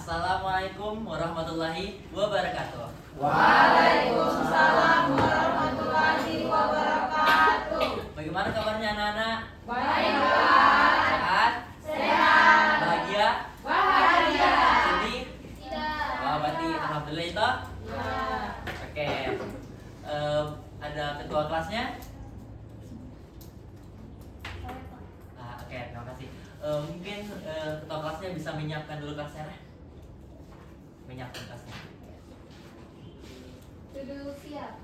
Assalamualaikum warahmatullahi wabarakatuh. Waalaikumsalam warahmatullahi wabarakatuh. Bagaimana kabarnya anak-anak? Baik, Pak. Sehat? Sehat. Bahagia? Bahagia. Sedih? Tidak. Wah, berarti alhamdulillah itu. Ya. Oke. Ada ketua kelasnya? Oke, terima kasih. Mungkin ketua kelasnya bisa menyiapkan dulu kelasnya, lah. Menyiapkan kelasnya. Duduk siap.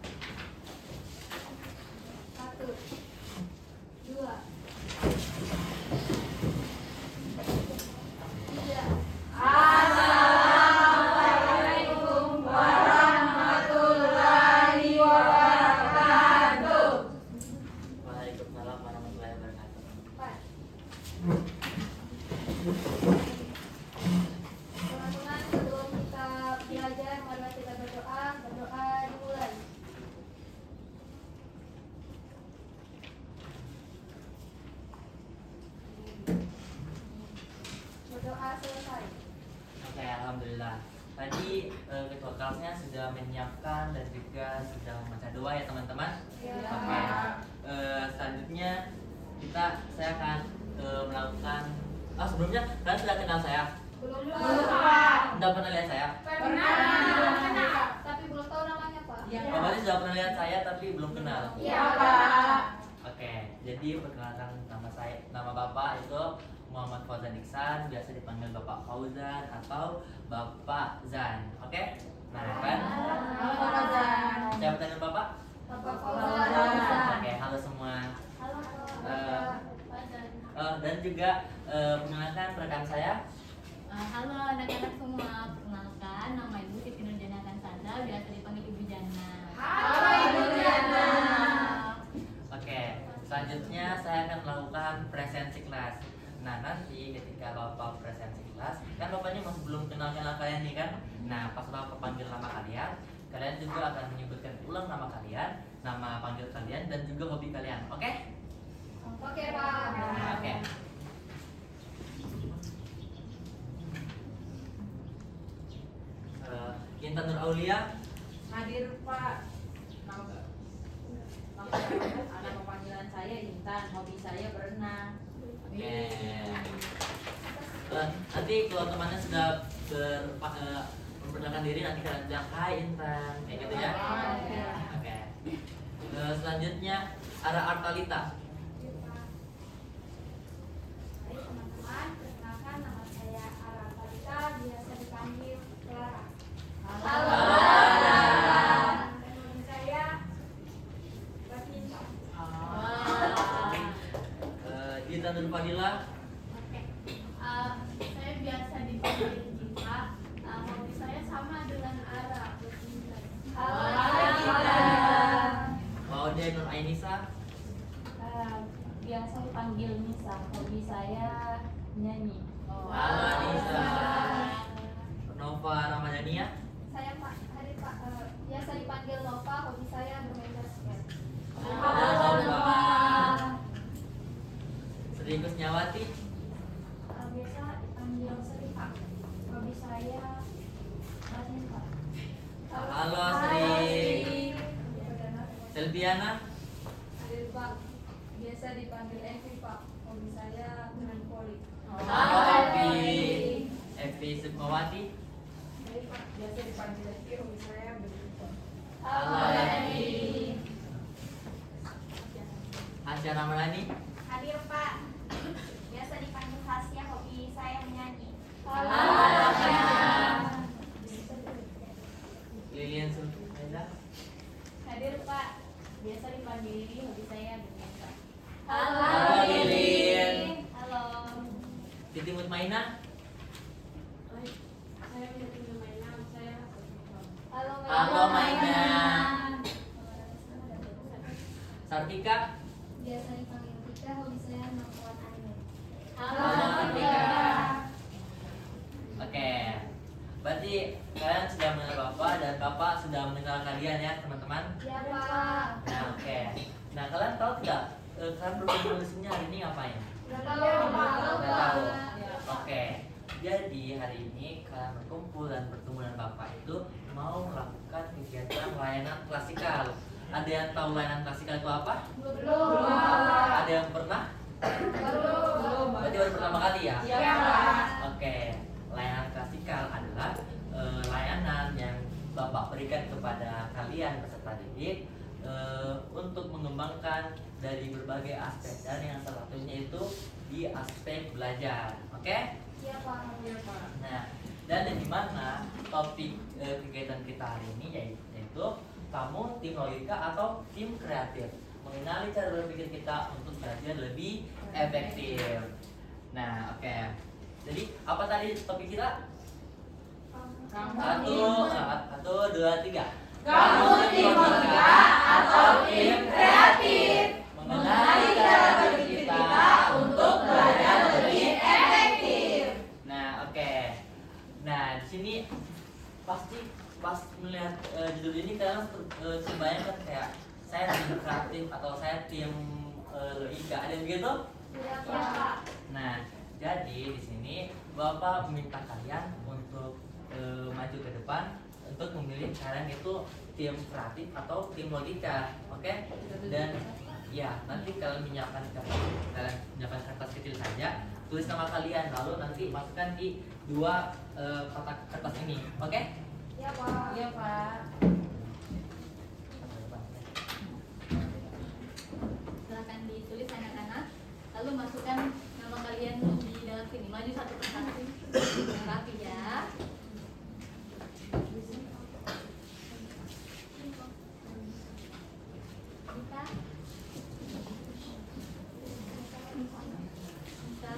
1, 2, 3. Assalamualaikum warahmatullahi wabarakatuh. Waalaikumsalam warahmatullahi wabarakatuh. 4. Teman-teman, sebelum kita belajar, mari kita berdoa. Berdoa dimulai. Berdoa selesai. Oke, alhamdulillah. Tadi ketua kelasnya sudah menyiapkan dan juga sudah membaca doa ya teman-teman. Ya. Oke. Selanjutnya saya akan melakukan. Sebelumnya kalian sudah kenal saya? Belum, Sudah pernah lihat saya? Pernah. Tapi belum tahu namanya, Pak. Oh, berarti sudah pernah lihat saya tapi belum kenal. Iya, Pak. Oke, jadi perkenalkan nama Bapak itu Muhammad Fauzan Iksan, biasa dipanggil Bapak Fauzan atau Bapak Zan. Oke? Nah, kan? Halo, Pak Zan. Siapa nama Bapak? Bapak Fauzan. Oke, halo semua. Halo, Pak. Dan juga perkenalkan rekan saya. Halo anak-anak semua, perkenalkan nama Ibu Siti Nurjana Kansanda, biasa dipanggil Ibu Jana. Halo, Ibu Jana. Oke, selanjutnya saya akan melakukan presensi kelas. Nah, nanti ketika Bapak presensi kelas, kan Bapaknya masih belum kenal-kenal kalian nih kan? Nah, pas Bapak panggil nama kalian, kalian juga akan menyebutkan ulang nama kalian, nama panggil kalian, dan juga hobi kalian. Oke? Oke, Pak. Oke. Intan Nur Aulia. Hadir Pak. Nama panggilan saya Intan, hobi saya berenang. Oke. Nanti kalau temannya sudah memperkenalkan diri, nanti kalian bilang hai Intan, kayak gitu ya. Oke. Selanjutnya Ara Artalita. Hai teman-teman, perkenalkan nama saya Ara Talita, biasa dipanggil Clara. Halo. Nama saya Batinta. Intan Nur Fadila. Oke, saya biasa dipanggil Jiva. Hobi saya sama dengan Ara. Halo, Maude Nur Ainisa. Biasa dipanggil Nisa. Hobi saya nyanyi. Halo Nisa. Nova Ramadhania. Saya Pak Hari Pak, biasa dipanggil Nova, hobi saya bermain basket. Halo Nova. Sri Kusnyawati. Biasa dipanggil Sri Pak, hobi saya badminton. Halo Sri. Selviana. Hadir Pak, biasa dipanggil Evi Pak, hobi saya main voli. Halo Evi. Evi Sukmawati. Hai Pak, biasa dipanggil Evi, hobi saya badminton. Halo Evi. Asya Ramadhani. Hadir Pak, biasa dipanggil Hasya, hobi saya menyanyi. Halo Hasya. Lilian Sulfaida. Hadir Pak, biasa dipanggil Lili. Hobi saya bermain. Halo Lilin. Halo. Titi Mutmaina. Saya menjadi mainan, saya Halo Maina. Sartika. biasa dipanggil Tika, hobi saya nonton anime. Halo Tika. Oke. Berarti kalian sudah mengenal Bapak dan Bapak sudah mengenal kalian ya teman-teman. Ya Pak. Nah oke. Nah kalian tahu tidak kalian berkumpul di sini hari ini ngapain? Udah tahu Pak. Udah tahu. Oke. Jadi hari ini kalian berkumpul dan bertemu dengan Bapak itu mau melakukan kegiatan layanan klasikal. Ada yang tahu layanan klasikal itu apa? Belum. Ada yang pernah? Belum. Berarti baru pertama kali ya? Iya, Pak. Oke, layanan klasikal adalah layanan yang Bapak berikan kepada kalian peserta didik untuk mengembangkan dari berbagai aspek, dan yang salah satunya itu di aspek belajar. Oke? Iya, Pak. Iya, Pak. Nah, dan di mana topik kegiatan kita hari ini yaitu kamu tim logika atau tim kreatif, mengenali cara berpikir kita untuk belajar lebih efektif. Nah, oke. Jadi apa tadi topik kita? Satu, dua, tiga. Kamu tim logika atau tim kreatif, Mengenali cara berpikir kita untuk belajar lebih efektif. Nah, oke. Nah, di sini pasti pas melihat judul ini kalian terbayangkan kayak saya tim kreatif atau saya tim logika. Ada yang begitu? Iya, Pak. Nah, jadi di sini Bapak meminta kalian untuk maju ke depan untuk memilih kalian itu tim kreatif atau tim logika, oke? Dan ya nanti kalian menyiapkan kertas kecil saja, tulis nama kalian, lalu nanti masukkan di dua kotak kertas ini, oke? Iya, Pak. Iya, Pak. Silahkan ditulis anak-anak, lalu masukkan nama kalian di dalam sini. Maju satu persatu, rapi ya. Kita. Kita.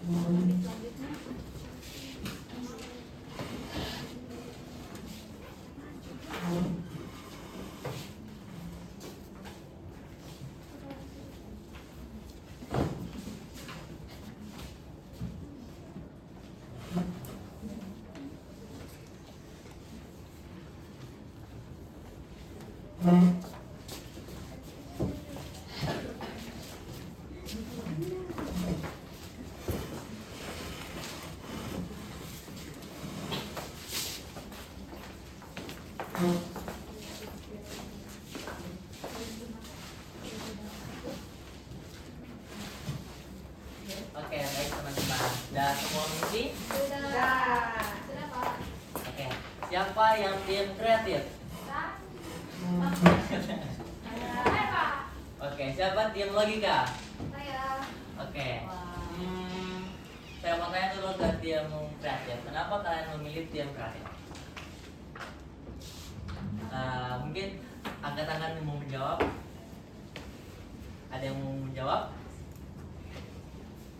Selanjutnya. Oke, baik teman-teman. Dan semua mengisi? Sudah. Sudah, Pak. Oke. Siapa yang tim kreatif? Sudah. Saya. Hai, Pak. Oke, siapa tim logika? Saya. Oke. Saya mau tanya dulu ke tim kreatif. Kenapa kalian memilih tim kreatif? Mungkin angkat tangan yang mau menjawab. Ada yang mau menjawab?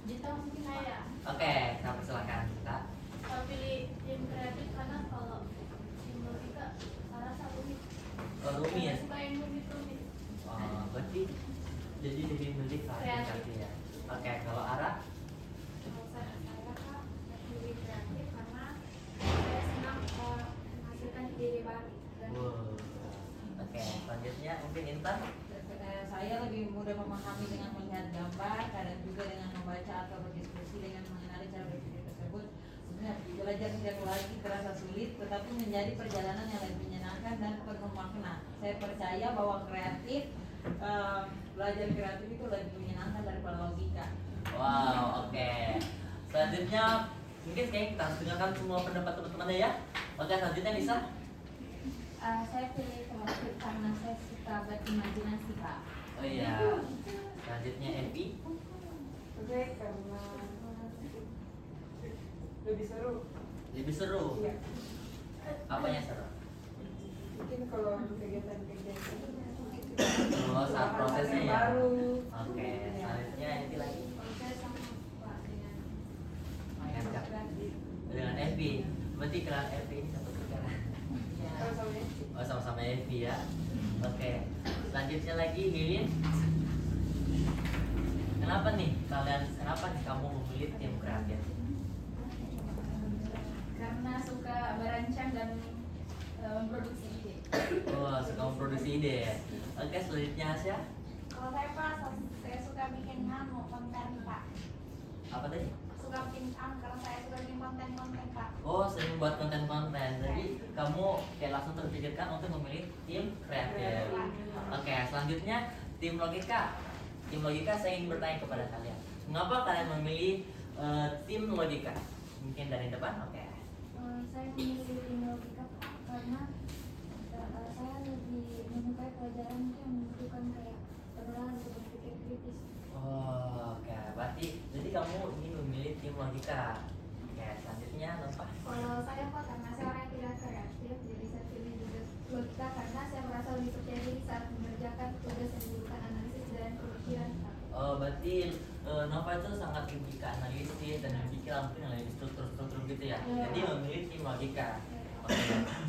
Kita mungkin saya. Oke, kita persilakan kita. Saya pilih tim kreatif karena kalau tim logika saya rasa rumit. Oh, rumit. Saya suka yang rumit-rumit. Oh, berarti jadi lebih milih ke tim Kreatif. kreatif ya. Oke, kalau Ara? Kalau saya Kak, lebih kreatif karena saya senang menghasilkan ide baru. Dan Wow. Oke, selanjutnya mungkin Intan. Saya lebih mudah memahami dengan melihat gambar, kadang juga dengan membaca atau berdiskusi dengan mengenali cara berpikir tersebut. Sebenarnya belajar tidak lagi terasa sulit, tetapi menjadi perjalanan yang lebih menyenangkan dan penuh makna. Saya percaya bahwa belajar kreatif itu lebih menyenangkan daripada logika. Wow, oke. Selanjutnya mungkin kayaknya kita harus dengarkan semua pendapat teman-temannya ya. Oke, selanjutnya Nisa. Saya pilih kreatif karena saya suka berimajinasi, Pak. Oh iya. Selanjutnya Evi. Oke, karena lebih seru. Lebih seru. Iya. Apanya seru? Mungkin kalau kegiatan-kegiatan Oh, saat prosesnya ya. baru. Oke, selanjutnya Evi lagi. kalau saya sama Pak dengan Ngajak. Dengan Evi. Berarti kenal Evi ini satu pikiran. Kalau soalnya Oh, sama-sama Evi ya. Oke. Selanjutnya lagi Lilin. kenapa nih kamu memilih tim kreatif? Karena suka merancang dan memproduksi ide. Oh, suka memproduksi ide ya. Oke, selanjutnya Asya. Kalau saya Pak, saya suka bikin konten Pak. Apa tadi? Suka bikin karena saya suka bikin konten Pak. Oh, sering buat konten-konten. Jadi kamu kayak langsung terpikirkan untuk memilih tim kreatif. Oke, selanjutnya tim logika. Tim logika saya ingin bertanya kepada kalian. Mengapa kalian memilih tim logika? Mungkin dari depan, oke. Saya memilih tim logika Pak karena saya lebih menyukai pelajaran yang membutuhkan kayak penerapan untuk berpikir kritis. Oh, oke. Berarti jadi kamu ingin memilih tim logika. Oke, selanjutnya apa? Kalau saya Pak karena saya orang yang tidak kreatif, jadi saya pilih juga logika karena saya merasa lebih percaya diri saat mengerjakan tugas yang membutuhkan analisis dan pemikiran Pak. Oh, berarti Nova itu sangat lebih ke analisis dan berpikir mungkin lebih struktur gitu ya. Iya. Jadi memilih tim logika. Oke.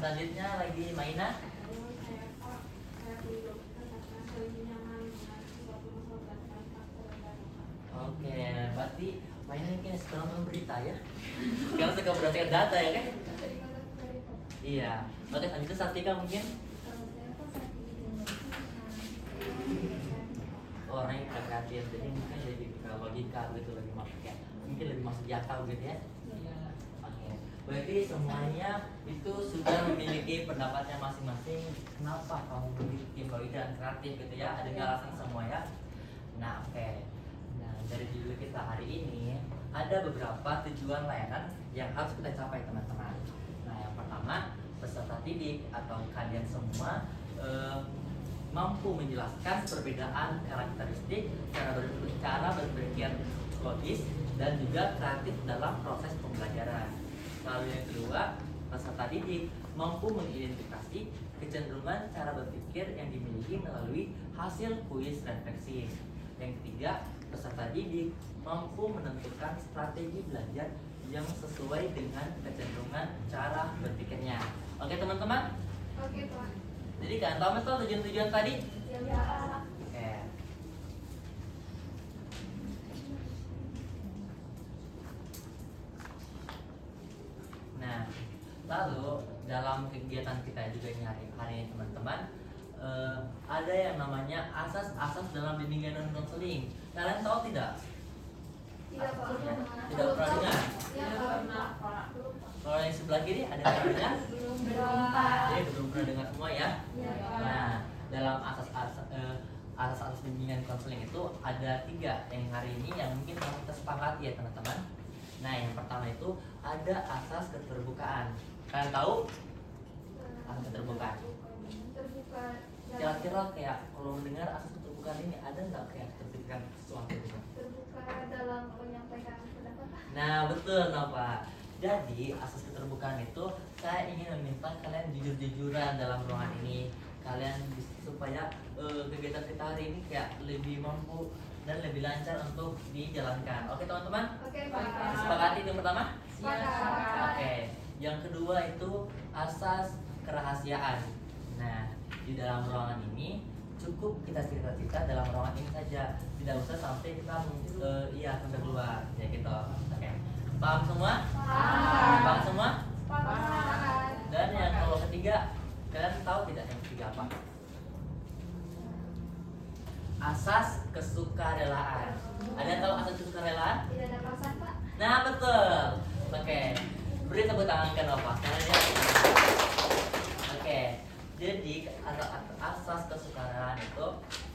Selanjutnya lagi Maina. Kalau saya Pak, saya pilih logika karena saya lebih nyaman dengan suatu masalah dan faktor yang baru Pak. Oke, berarti Maina mungkin sekarang nonton berita ya. Sekarang suka berdasarkan data ya kan? Dari kata dari Pak. Iya. Oke, selanjutnya Sartika mungkin Kalau saya Pak, saya pilih tim logika karena orang yang kreatif, jadi mungkin lebih ke logika gitu, lebih masuk ya. Mungkin lebih masuk di akal gitu ya. Oke, berarti semuanya itu sudah memiliki pendapatnya masing-masing. Kenapa kamu memilih tim logika dan kreatif gitu ya? Ada alasan semua ya. Nah, oke. Nah, dari judul kita hari ini ada beberapa tujuan layanan yang harus kita capai teman-teman. Nah, yang pertama peserta didik atau kalian semua mampu menjelaskan perbedaan karakteristik cara berpikir logis dan juga kreatif dalam proses pembelajaran. Lalu yang kedua, peserta didik mampu mengidentifikasi kecenderungan cara berpikir yang dimiliki melalui hasil kuis refleksi. Yang ketiga, peserta didik mampu menentukan strategi belajar yang sesuai dengan kecenderungan cara berpikirnya. Oke teman-teman, Oke Pak. jadi kalian tahu betul tujuan-tujuan tadi? Ya Pak. Oke. Nah, lalu dalam kegiatan kita juga ini hari ini teman-teman, ada yang namanya asas-asas dalam bimbingan dan konseling. Kalian tahu tidak? Tidak Pak. Tidak pernah dengar. Ya Pak. Belum Pak. Kalau yang sebelah kiri ada yang pernah dengar? Belum Jadi belum pernah dengar semua ya. Ya Pak. Nah, dalam asas-asas bimbingan konseling itu ada 3 yang hari ini yang mungkin harus kita sepakati ya teman-teman. Nah, yang pertama itu ada asas keterbukaan. Kalian tahu asas keterbukaan? Terbuka. Kira-kira kayak kalau mendengar asas keterbukaan ini ada nggak kayak terpikirkan sesuatu gitu? Terbuka dalam menyampaikan pendapat. Nah, betul Nova. Jadi asas keterbukaan itu saya ingin meminta kalian jujur-jujuran dalam ruangan ini. Kalian supaya kegiatan kita hari ini kayak lebih mampu dan lebih lancar untuk dijalankan. Oke teman-teman? Oke Pak. Disepakati yang pertama? Sepakat. Oke. Yang kedua itu asas kerahasiaan. Nah, di dalam ruangan ini cukup kita cerita-cerita dalam ruangan ini saja. Tidak usah sampai kita sampai keluar ya gitu. Oke. Paham semua? Paham semua? Sepakat. Dan yang kalau ketiga, kalian tahu tidak yang ketiga apa? Asas kesukarelaan. Ada yang tahu asas kesukarelaan? Tidak ada perasaan Pak. Nah betul. Oke. Beri tepuk tangan ke Nova. Oke. Jadi asas kesukarelaan itu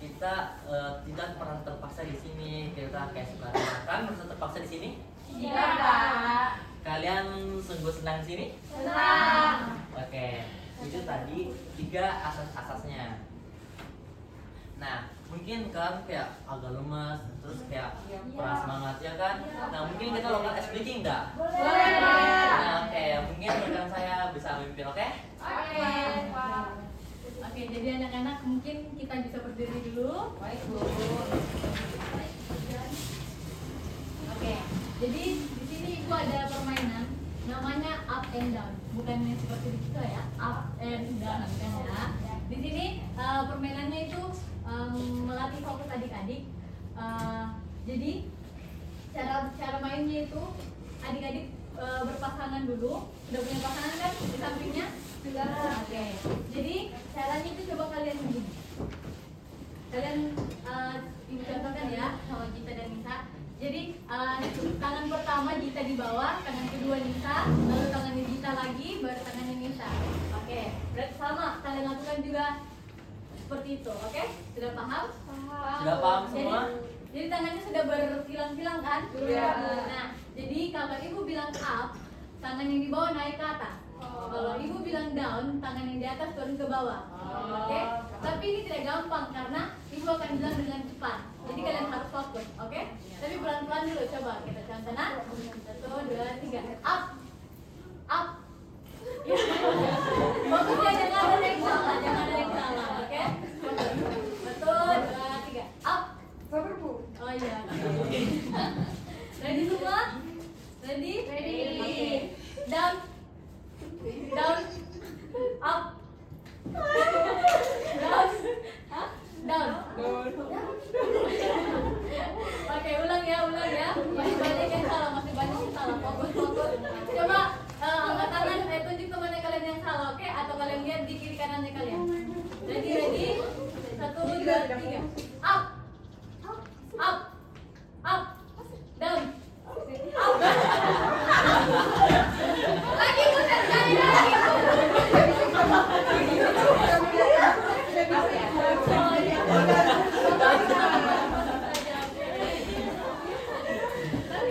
kita tidak pernah terpaksa di sini. Kita kayak sukarela kan merasa terpaksa di sini? Tidak Pak. Kalian sungguh senang di sini? Senang. Oke, itu tadi 3 asas-asasnya. Nah, mungkin kan kayak agak lemas, terus kayak kurang semangat ya kan? Nah, mungkin kita lakukan ice breaking enggak? Boleh. Nah, oke, mungkin rekan saya bisa memimpin, oke? Oke Pak. Oke, jadi anak-anak mungkin kita bisa berdiri dulu. Baik Bu. Oke, jadi di sini Ibu ada permainan namanya up and down. Bukan yang seperti di situ ya, up and down kan ya. Di sini permainannya itu melatih fokus adik-adik Jadi cara mainnya itu adik-adik berpasangan dulu. Sudah punya pasangan kan di sampingnya? Sudah. Oke. Jadi caranya itu coba kalian begini. Kalian ibu contohkan ya sama Gita dan Nisa. Jadi tangan pertama Gita di bawah, tangan kedua Nisa, lalu tangannya Gita lagi, baru tangannya Nisa. Oke. Berarti sama kalian lakukan juga seperti itu. Oke? Sudah paham? Sudah paham semua? Jadi tangannya sudah berkilang-kilang kan? Sudah. Nah, jadi kalau ibu bilang up, tangan yang di bawah naik ke atas. Kalau ibu bilang down, tangan yang di atas turun ke bawah. Oke? Tapi ini tidak gampang karena ibu akan bilang dengan cepat. Jadi kalian harus fokus, oke? Tapi pelan-pelan dulu, coba kita contohnya. 1, 2, 3, up, up. Fokusnya jangan ada yang salah, jangan ada yang salah, oke? 1, 2, 3, up. Sabar Bu. Oh iya. Ready semua? Ready? Ready. Oke. Down. Down. Up. Down. Hah? Down. Oke, ulang ya. Masih banyak yang salah, Fokus. Coba angkat tangan, tunjuk kemana kalian yang salah, oke? Atau kalian lihat di kiri kanannya kalian. Ready? 1, 2, 3. Up. Up, up, down, up. Lagi putar sekali lagi.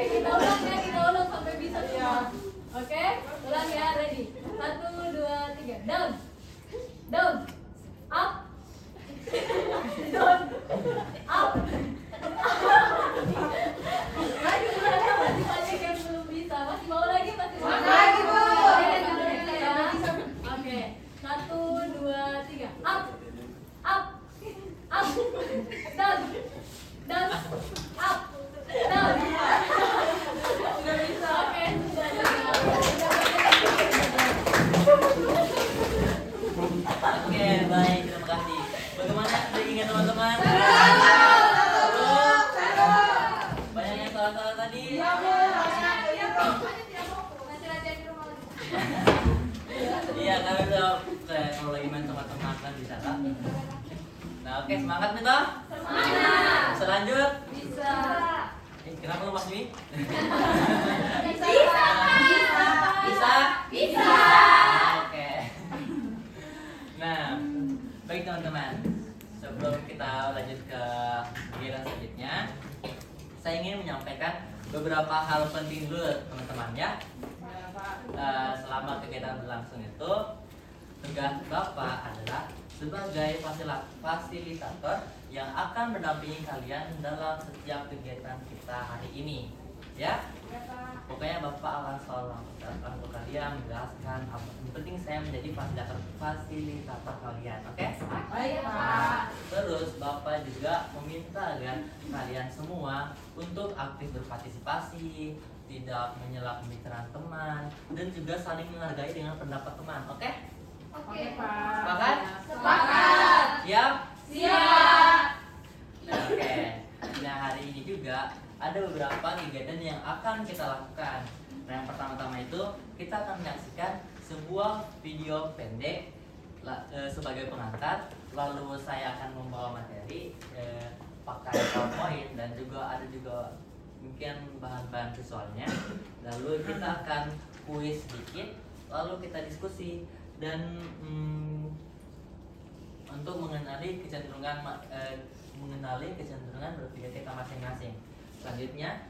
Oke, kita ulang sampai bisa semua. Oke, ulang ya, ready. 1, 2, 3, down, down, up, down, up. Lagi masih banyak yang belum bisa. Masih mau lagi? Lagi, Bu. Oke. 1, 2, 3. Up. Up. Up. Down. Down. Up. Down. Sudah bisa. Oke, sudah. Oke, baik, terima kasih. Bagaimana ingat teman-teman? Banyak yang salah-salah tadi. Iya, kami udah kalau lagi main teman-teman kan bisa kan? Nah, oke, semangat nih toh? Semangat. Bisa lanjut? Bisa. Kenapa lu Mas Dwi? Bisa. Bisa? Bisa. Oke. Nah, baik teman-teman. Sebelum kita lanjut ke kegiatan selanjutnya, saya ingin menyampaikan beberapa hal penting dulu teman-teman ya. Selama kegiatan berlangsung itu, tugas Bapak adalah sebagai fasilitator yang akan mendampingi kalian dalam setiap kegiatan kita hari ini. Ya, pokoknya Bapak akan selalu untuk kalian menjelaskan apa yang penting saya menjadi fasilitator kalian, oke? Baik, Pak. Nah, terus Bapak juga meminta agar kalian semua untuk aktif berpartisipasi, tidak menyela pembicaraan teman, dan juga saling menghargai dengan pendapat teman, oke? Oke, Pak. Sepakat? Sepakat. Siap? Siap. Nah, oke. Nah, hari ini juga ada beberapa kegiatan yang akan kita lakukan. Nah, yang pertama-tama itu kita akan menyaksikan sebuah video pendek sebagai pengantar. Lalu saya akan membawa materi pakai PowerPoint dan juga ada juga mungkin bahan-bahan visualnya. Lalu kita akan kuis sedikit, lalu kita diskusi dan untuk mengenali kecenderungan berpikir kita masing-masing. Selanjutnya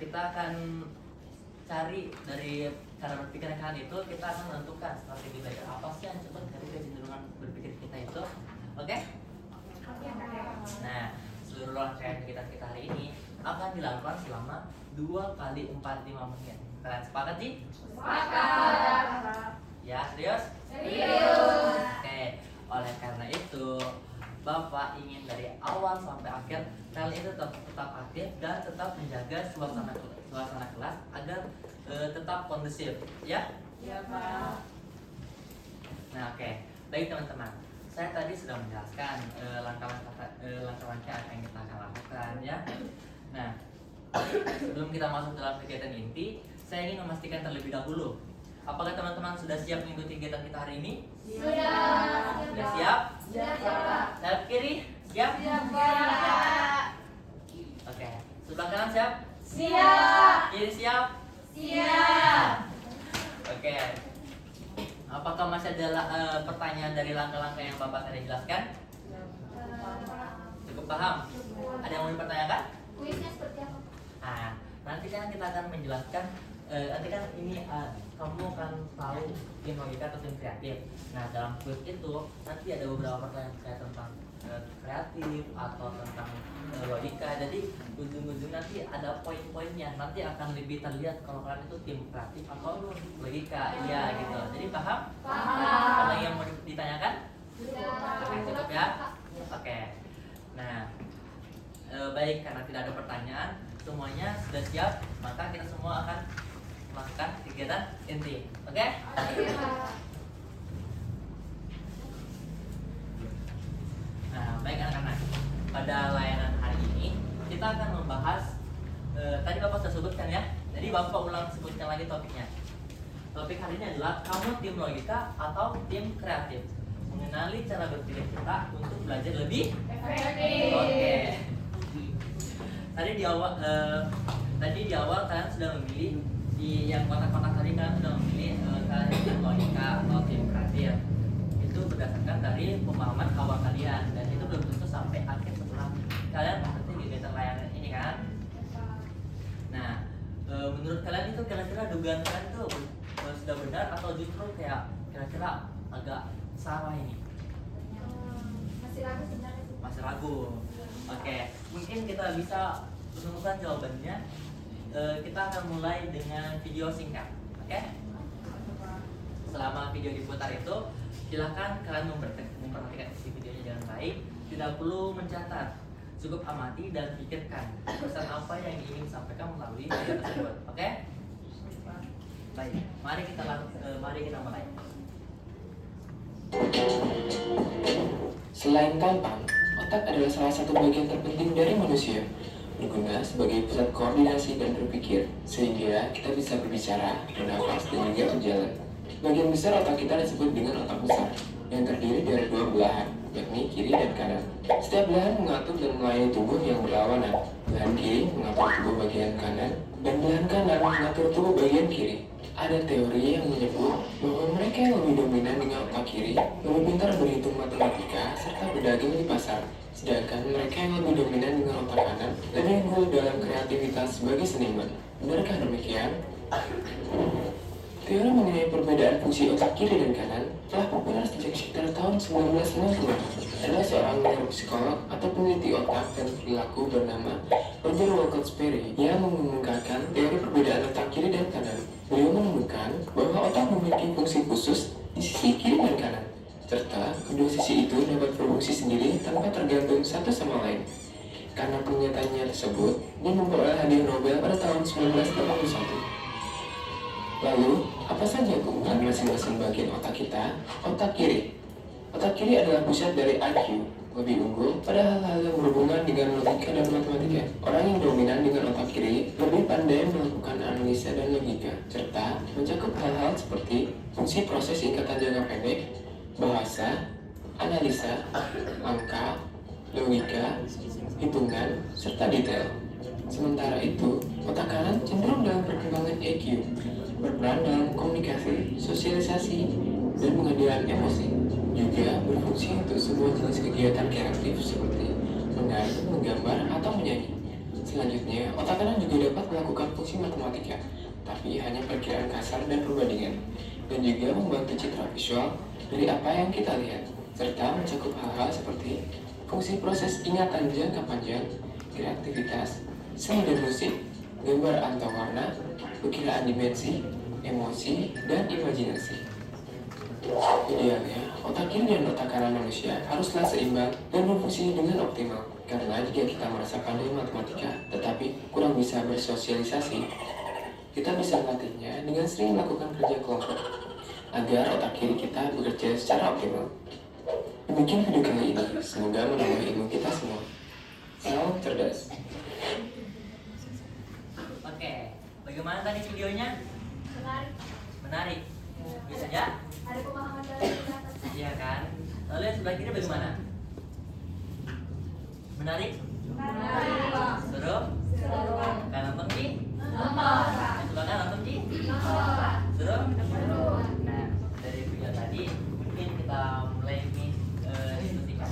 kita akan cari dari cara berpikir kalian itu, kita akan menentukan strategi belajar apa sih yang cocok dari kecenderungan berpikir kita itu. Oke? Nah, seluruh rangkaian kegiatan kita hari ini akan dilakukan selama 2 kali 45 menit. Kalian sepakat sih? Sepakat. Ya, serius? Serius. Oke, oleh karena itu Bapak ingin dari awal sampai akhir kalian itu tetap aktif dan tetap menjaga suasana kelas agar tetap kondusif, ya? Ya, Pak. Nah, oke. Baik teman-teman, saya tadi sudah menjelaskan langkah-langkah apa yang kita akan lakukan, ya. sebelum kita masuk dalam kegiatan inti, saya ingin memastikan terlebih dahulu. Apakah teman-teman sudah siap mengikuti kegiatan kita hari ini? Sudah. Sudah siap? Siap, Pak. Sayap kiri, siap? Siap, Pak. Oke. Sebelah kanan siap? Siap. Kiri siap? Siap. Oke. Apakah masih ada pertanyaan dari langkah-langkah yang Bapak tadi jelaskan? Cukup paham? Ada yang mau dipertanyakan? Kuisnya seperti apa? Nah, nanti kan kita akan menjelaskan. Nanti kan ini kamu kan tahu tim logika atau tim kreatif. Nah, dalam kuis itu nanti ada beberapa pertanyaan kayak tentang kreatif atau tentang logika. Jadi ujung-ujung nanti ada poin-poinnya. Nanti akan lebih terlihat kalau kalian itu tim kreatif atau logika. Iya gitu. Jadi paham? Paham. Ada yang mau ditanyakan? Oke, cukup ya. Oke. Nah, baik, karena tidak ada pertanyaan, semuanya sudah siap, maka kita semua akan melakukan kegiatan inti. Oke? Nah, baik anak-anak. Pada layanan hari ini kita akan membahas tadi Bapak sudah sebutkan ya. Jadi Bapak ulang sebutkan lagi topiknya. Topik hari ini adalah kamu tim logika atau tim kreatif. Mengenali cara berpikir kita untuk belajar lebih Efektif. Oke. Tadi di awal kalian sudah memilih di yang kotak-kotak tadi kalian sudah memilih kalian tim logika atau tim kreatif. Itu berdasarkan dari pemahaman awal kalian dan itu belum tentu sampai akhir setelah kalian mengikuti kegiatan layanan ini kan. Nah, menurut kalian itu kira-kira dugaan kalian itu sudah benar atau justru kayak kira-kira agak salah ini? Masih ragu sebenarnya sih. Masih ragu. Oke, mungkin kita bisa menemukan jawabannya. Kita akan mulai dengan video singkat. Oke? Selama video diputar itu, silahkan kalian memperhatikan isi videonya dengan baik. Tidak perlu mencatat, cukup amati dan pikirkan pesan apa yang ingin disampaikan melalui video tersebut. Oke? Baik, mari kita mulai. Selain tampang, otak adalah salah satu bagian terpenting dari manusia, berguna sebagai pusat koordinasi dan berpikir, sehingga kita bisa berbicara, bernafas, dan juga berjalan. Bagian besar otak kita disebut dengan otak besar, yang terdiri dari dua belahan, yakni kiri dan kanan. Setiap belahan mengatur dan melayani tubuh yang berlawanan. Belahan kiri mengatur tubuh bagian kanan, dan belahan kanan mengatur tubuh bagian kiri. Ada teori yang menyebut bahwa mereka yang lebih dominan dengan otak kiri lebih pintar berhitung matematika serta berdagang di pasar, sedangkan mereka yang lebih dominan dengan otak kanan lebih unggul dalam kreativitas sebagai seniman. Benarkah demikian? Teori mengenai perbedaan fungsi otak kiri dan kanan telah populer sejak sekitar tahun 1960. Adalah seorang neuropsikolog atau peneliti otak dan perilaku bernama Roger Walcott Sperry yang mengemukakan teori perbedaan otak kiri dan kanan. Beliau menemukan bahwa otak memiliki fungsi khusus di sisi kiri dan kanan, serta kedua sisi itu dapat berfungsi sendiri tanpa tergantung satu sama lain. Karena pernyataannya tersebut, dia memperoleh hadiah Nobel pada tahun 1981. Lalu, apa saja keunggulan masing-masing bagian otak kita? Otak kiri. Otak kiri adalah pusat dari IQ, lebih unggul pada hal-hal yang berhubungan dengan logika dan matematika. Orang yang dominan dengan otak kiri lebih pandai melakukan analisa dan logika, serta mencakup hal-hal seperti fungsi proses singkatan jangka pendek, bahasa, analisa, angka, logika, hitungan, serta detail. Sementara itu, otak kanan cenderung dalam perkembangan EQ, berperan dalam komunikasi, sosialisasi, dan pengadilan emosi. Juga berfungsi untuk semua jenis kegiatan kreatif seperti menari, menggambar, atau menyanyi. Selanjutnya, otak kanan juga dapat melakukan fungsi matematika, tapi hanya perkiraan kasar dan perbandingan, dan juga membantu citra visual dari apa yang kita lihat, serta mencakup hal-hal seperti fungsi proses ingatan jangka panjang, kreativitas, seni dan musik, gambar atau warna, perkiraan dimensi, emosi, dan imajinasi. Idealnya, otak kiri dan otak kanan manusia haruslah seimbang dan berfungsi dengan optimal. Karena jika kita merasa pandai matematika, tetapi kurang bisa bersosialisasi, kita bisa melatihnya dengan sering melakukan kerja kelompok, agar otak kiri kita bekerja secara optimal. Demikian video kali ini, semoga menambah ilmu kita semua. Salam cerdas. Oke, videonya Menarik. menarik. Bisa ya? Ada pemahaman dari kita. Iya kan? Lalu yang sebelah kiri bagaimana? Menarik? Menarik. Seru? Seru. Kan nonton Ci? Nonton. Yang sebelah kanan nonton Ci? Nonton. Seru? Seru. Nah, dari video tadi mungkin kita mulai nih diskusikan.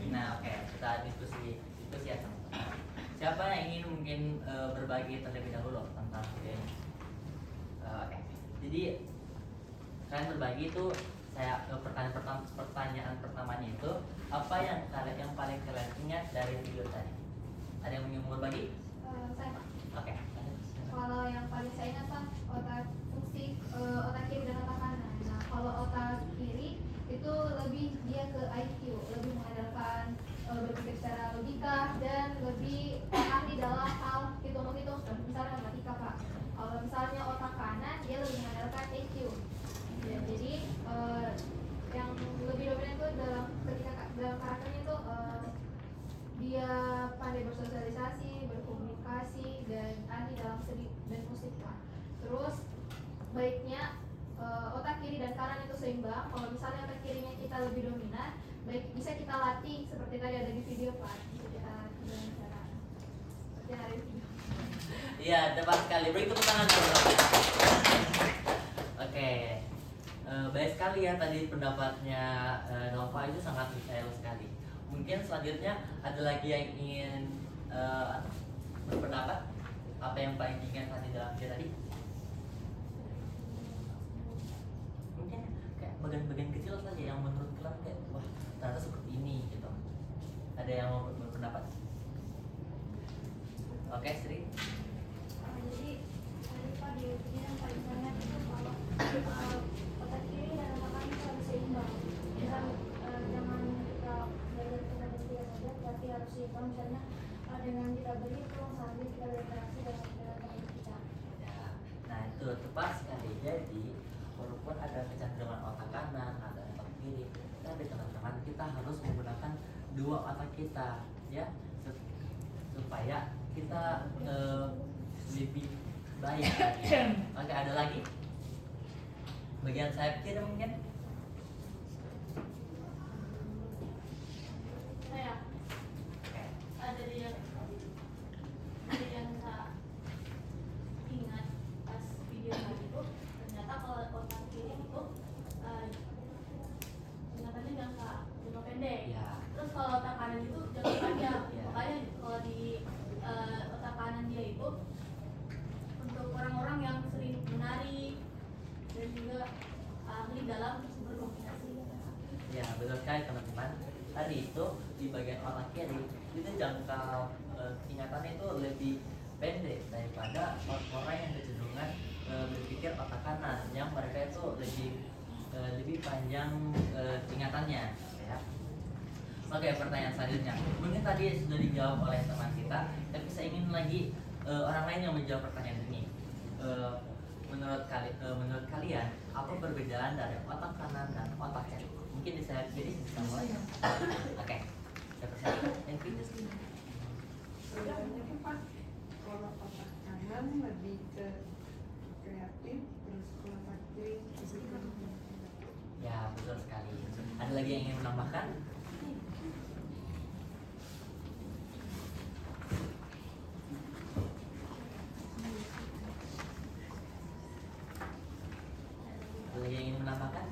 Nah, oke, kita diskusi ya teman-teman. Siapa yang ingin mungkin berbagi terlebih dahulu tentang video ini? Oke, jadi kalian berbagi itu saya pertanyaan pertamanya itu apa yang paling kalian ingat dari video tadi? Ada yang ingin berbagi? Saya Pak. Oke. Kalau yang paling saya ingat Pak, fungsi otak kiri dan otak kanan. Nah, kalau otak kiri itu lebih dia ke IQ, lebih mengandalkan berpikir secara logika dan lebih ahli dalam hal hitung-hitung, misalnya matematika Pak. Kalau misalnya otak kanan dia lebih mengandalkan EQ. Ya, jadi yang lebih dominan itu dalam karakternya itu dia pandai bersosialisasi, berkomunikasi, dan ahli dalam seni dan musik Pak. Terus baiknya otak kiri dan kanan itu seimbang. Kalau misalnya otak kirinya kita lebih dominan, baik bisa kita latih seperti tadi ada di video Pak. Bisa kita dengan cara seperti yang ada di video. Iya, tepat sekali. Beri tepuk tangan dulu. Oke. Baik sekali ya tadi pendapatnya Nova itu sangat detail sekali. Mungkin selanjutnya ada lagi yang ingin berpendapat apa yang paling diingat tadi dalam video tadi? Mungkin kayak bagian-bagian kecil saja yang menurut kalian kayak wah ternyata seperti ini gitu. Ada yang mau berpendapat? Oke, Sri. Jadi tadi Pak di video yang paling banyak itu kalau otak kiri dan otak kanan itu harus seimbang. Misal jangan kita belajar kita berpikir saja, tapi harus seimbang. Misalnya dengan kita berhitung sambil kita berinteraksi dengan teman kita. Ya, nah itu tepat sekali. Jadi walaupun ada kecenderungan otak kanan, ada otak kiri, tapi teman-teman kita harus menggunakan dua otak kita, ya, supaya kita lebih baik lagi. Oke, ada lagi? Bagian sayap kiri mungkin? Saya Oke. ada yang tak ingat pas video tadi itu ternyata kalau otak kiri itu ingatannya jangka pendek. Ya. Terus kalau otak kanan itu jangka panjang. Ya. Makanya kalau di otak kanan dia itu untuk orang-orang yang sering menari dan juga ahli dalam berkomunikasi. Ya, betul sekali teman-teman. Tadi itu di bagian otak kiri itu jangka ingatannya itu lebih pendek daripada orang yang kecenderungan berpikir otak kanan, yang mereka itu lebih panjang ingatannya. Ya. Oke, pertanyaan selanjutnya. Mungkin tadi sudah dijawab oleh teman kita, tapi saya ingin lagi orang lain yang menjawab pertanyaan ini. Menurut kalian apa perbedaan dari otak kanan dan otak kiri? Mungkin di saya kiri bisa mulai. Oke, saya persilakan. Yang kiri. Sebenarnya Pak, kalau otak kanan lebih ke kreatif, terus kalau otak kiri lebih ke Ya, betul sekali. Ada lagi yang ingin menambahkan? Ada lagi yang ingin menambahkan?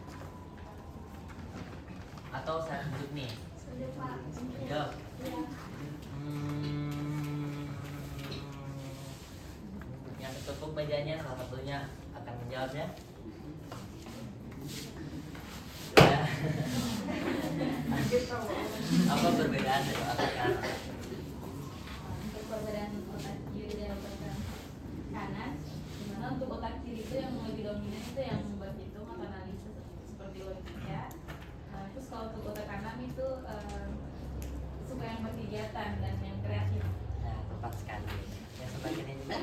Atau saya tunjuk nih? Sudah Pak. Jawab. Ya. Yang ketutup mejanya salah satunya akan menjawabnya. Ya. Apa perbedaan dari otak kanan? Untuk perbedaan otak kiri dan otak kanan, dimana untuk otak kiri itu yang lebih dominan itu yang berhitung atau analisis seperti logika. Terus kalau untuk otak kanan itu suka yang berkegiatan dan yang kreatif. Nah, tepat sekali. Yang sebagian ini juga.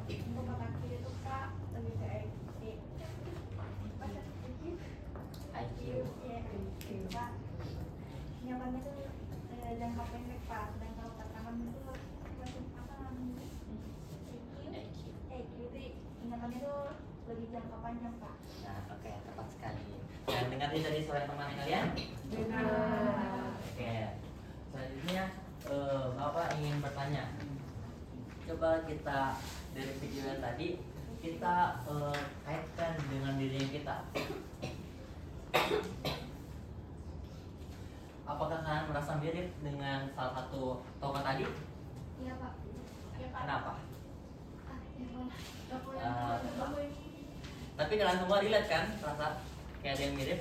Untuk otak kiri itu Pak lebih ke IQ. IQ. Pak. itu lebih jangka panjang Pak. Nah, oke, tepat sekali. Dan dengar dari suara teman kalian? Oke. Selanjutnya Bapak ingin bertanya. Coba kita dari video yang tadi kita kaitkan dengan diri kita. Apakah kalian merasa mirip dengan salah satu tokoh tadi? Iya Pak. Kenapa? Toko Tapi kalian semua relate kan? Merasa kayak ada yang mirip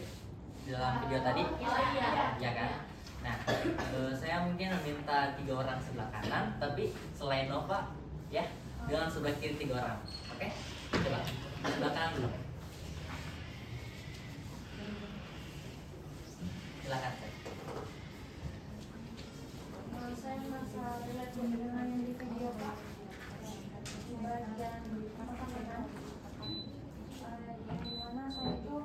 di dalam video tadi? Ya kan? Nah, saya mungkin meminta 3 orang sebelah kanan, tapi selain Nova, ya, dengan sebelah kiri 3 orang. Oke? Coba sebelah kanan dulu. Silakan. saya merasa relate dengan yang di video Pak. Bagian pertemanan yang mana saya itu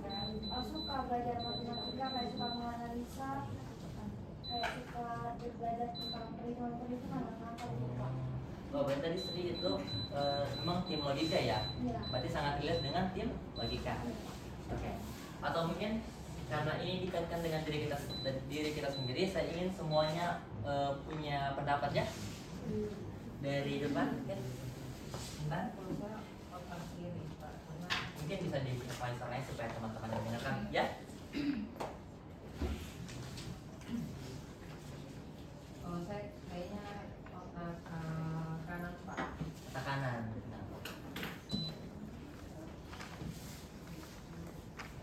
suka belajar matematika, kayak suka menganalisa, kayak suka belajar tentang perhitungan angka gitu Pak. Oh, berarti tadi Sri itu memang tim logika ya? Iya. Berarti sangat relate dengan tim logika. Oke. Atau mungkin karena ini dikaitkan dengan diri kita sendiri, saya ingin semuanya punya pendapat ya. Dari depan mungkin. Nah, Kalau saya otak kiri Pak, karena mungkin bisa diperpanjang supaya teman-teman yang mendengarkan ya. kalau saya kayaknya otak kanan Pak. Mata kanan. Nah,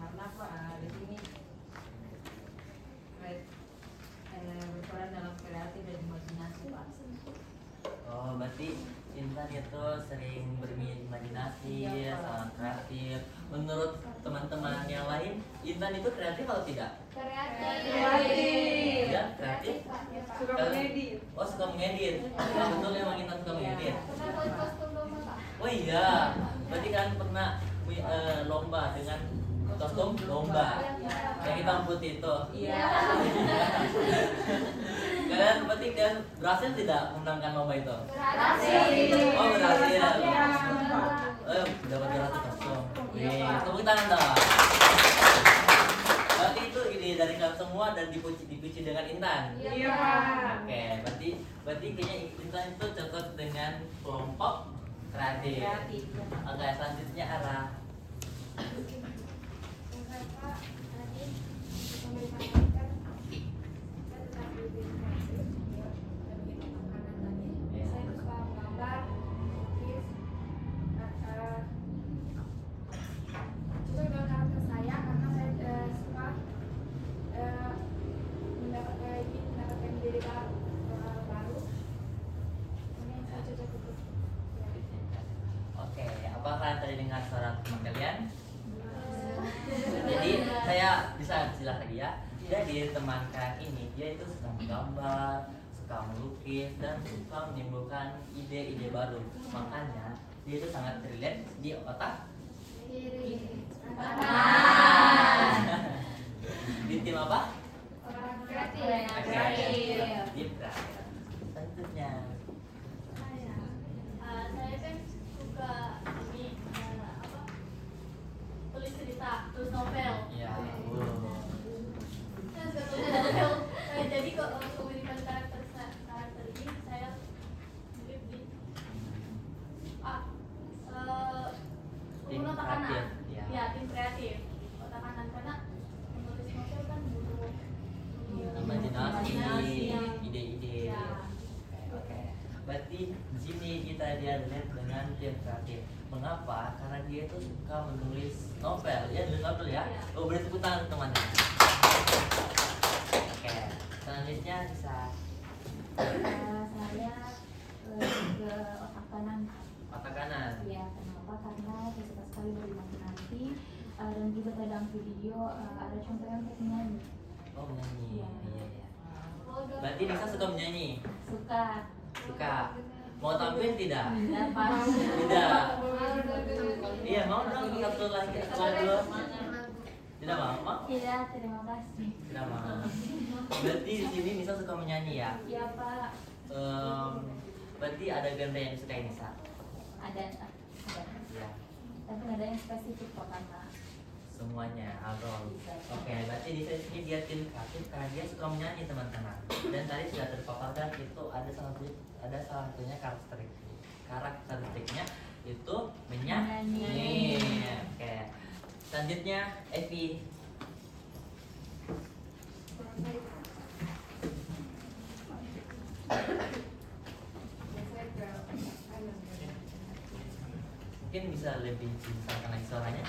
Karena Pak di sini berperan dalam kreatif dan imajinasi Pak. oh, berarti Intan itu sering berimajinasi, Iya, Pak. sangat kreatif. Menurut teman-teman yang lain, Intan itu kreatif atau tidak? Kreatif. Ya, kreatif. Pak. Ya Pak. Suka mengedit. Oh, suka mengedit. Oh, betul emang Intan suka mengedit. Pernah buat kostum lomba Pak? Oh iya, berarti kalian pernah lomba dengan kostum lomba yang hitam putih itu. Iya. Kalian berarti kalian berhasil tidak memenangkan lomba itu? Berhasil. Oh, berhasil. Iya. Dapat 200 kostum. Wih, tepuk tangan dong. Berarti itu ide dari kalian semua dan dipuji dengan Intan. Iya Pak. Oke, berarti kayaknya Intan itu cocok dengan kelompok kreatif. Kreatif. Oke, selanjutnya arah. Pak, tadi memberikan saya tetap lebih kreatif. Lebih makanan tadi. Saya suka menggambar, melukis. Cocok dengan karakter saya karena saya suka mendapatkan ide baru. Ini saya cocok untuk Oke, apa kalian tadi dengar suara teman kalian? Jadi saya bisa silakan dia. Jadi teman kalian ini dia itu suka menggambar, suka melukis dan suka menimbulkan ide-ide baru. Makanya dia itu sangat relate di otak. kiri. Di tim apa? Orang kreatif. Tim kreatif. Selanjutnya. Saya kan suka ini tulis cerita, tulis novel. Ya. Saya suka tulis novel. Jadi keunikan karakter ini saya mirip di Tim otak kanan. kreatif, ya. Ya, tim kreatif. Otak kanan karena menulis novel kan butuh Imajinasi, yang ide-ide. Ya. Oke. Berarti di sini kita dia relate dengan tim kreatif. Mengapa? Karena dia itu suka menulis novel. Ya, nulis novel ya. Ya. Oh, beri tepuk tangan temannya. Oke. Selanjutnya bisa Saya ke otak kanan. otak kanan. Ya, kenapa? Karena saya suka sekali berimajinasi dan juga dalam video ada contohnya untuk menyanyi. Oh, menyanyi. Iya. Iya, iya. Berarti Nisa suka menyanyi. Suka. Suka. Mau tampil tidak? Dapat. Tidak. Iya, mau dong satu lagi. Dulu. Tidak mau? Iya, terima kasih. Tidak mau. Berarti di sini Nisa suka menyanyi ya? Iya, Pak. Berarti ada genre yang disukai Nisa. Ada. Ya. tapi ada yang spesifik kok karena Semuanya Abrol. Oke, berarti di sini dia tim kreatif karena dia suka menyanyi teman-teman. Dan tadi sudah terpaparkan itu ada salah satunya karakteristiknya itu menyanyi. Oke. Selanjutnya Evi. Mungkin bisa lebih dibesarkan lagi suaranya.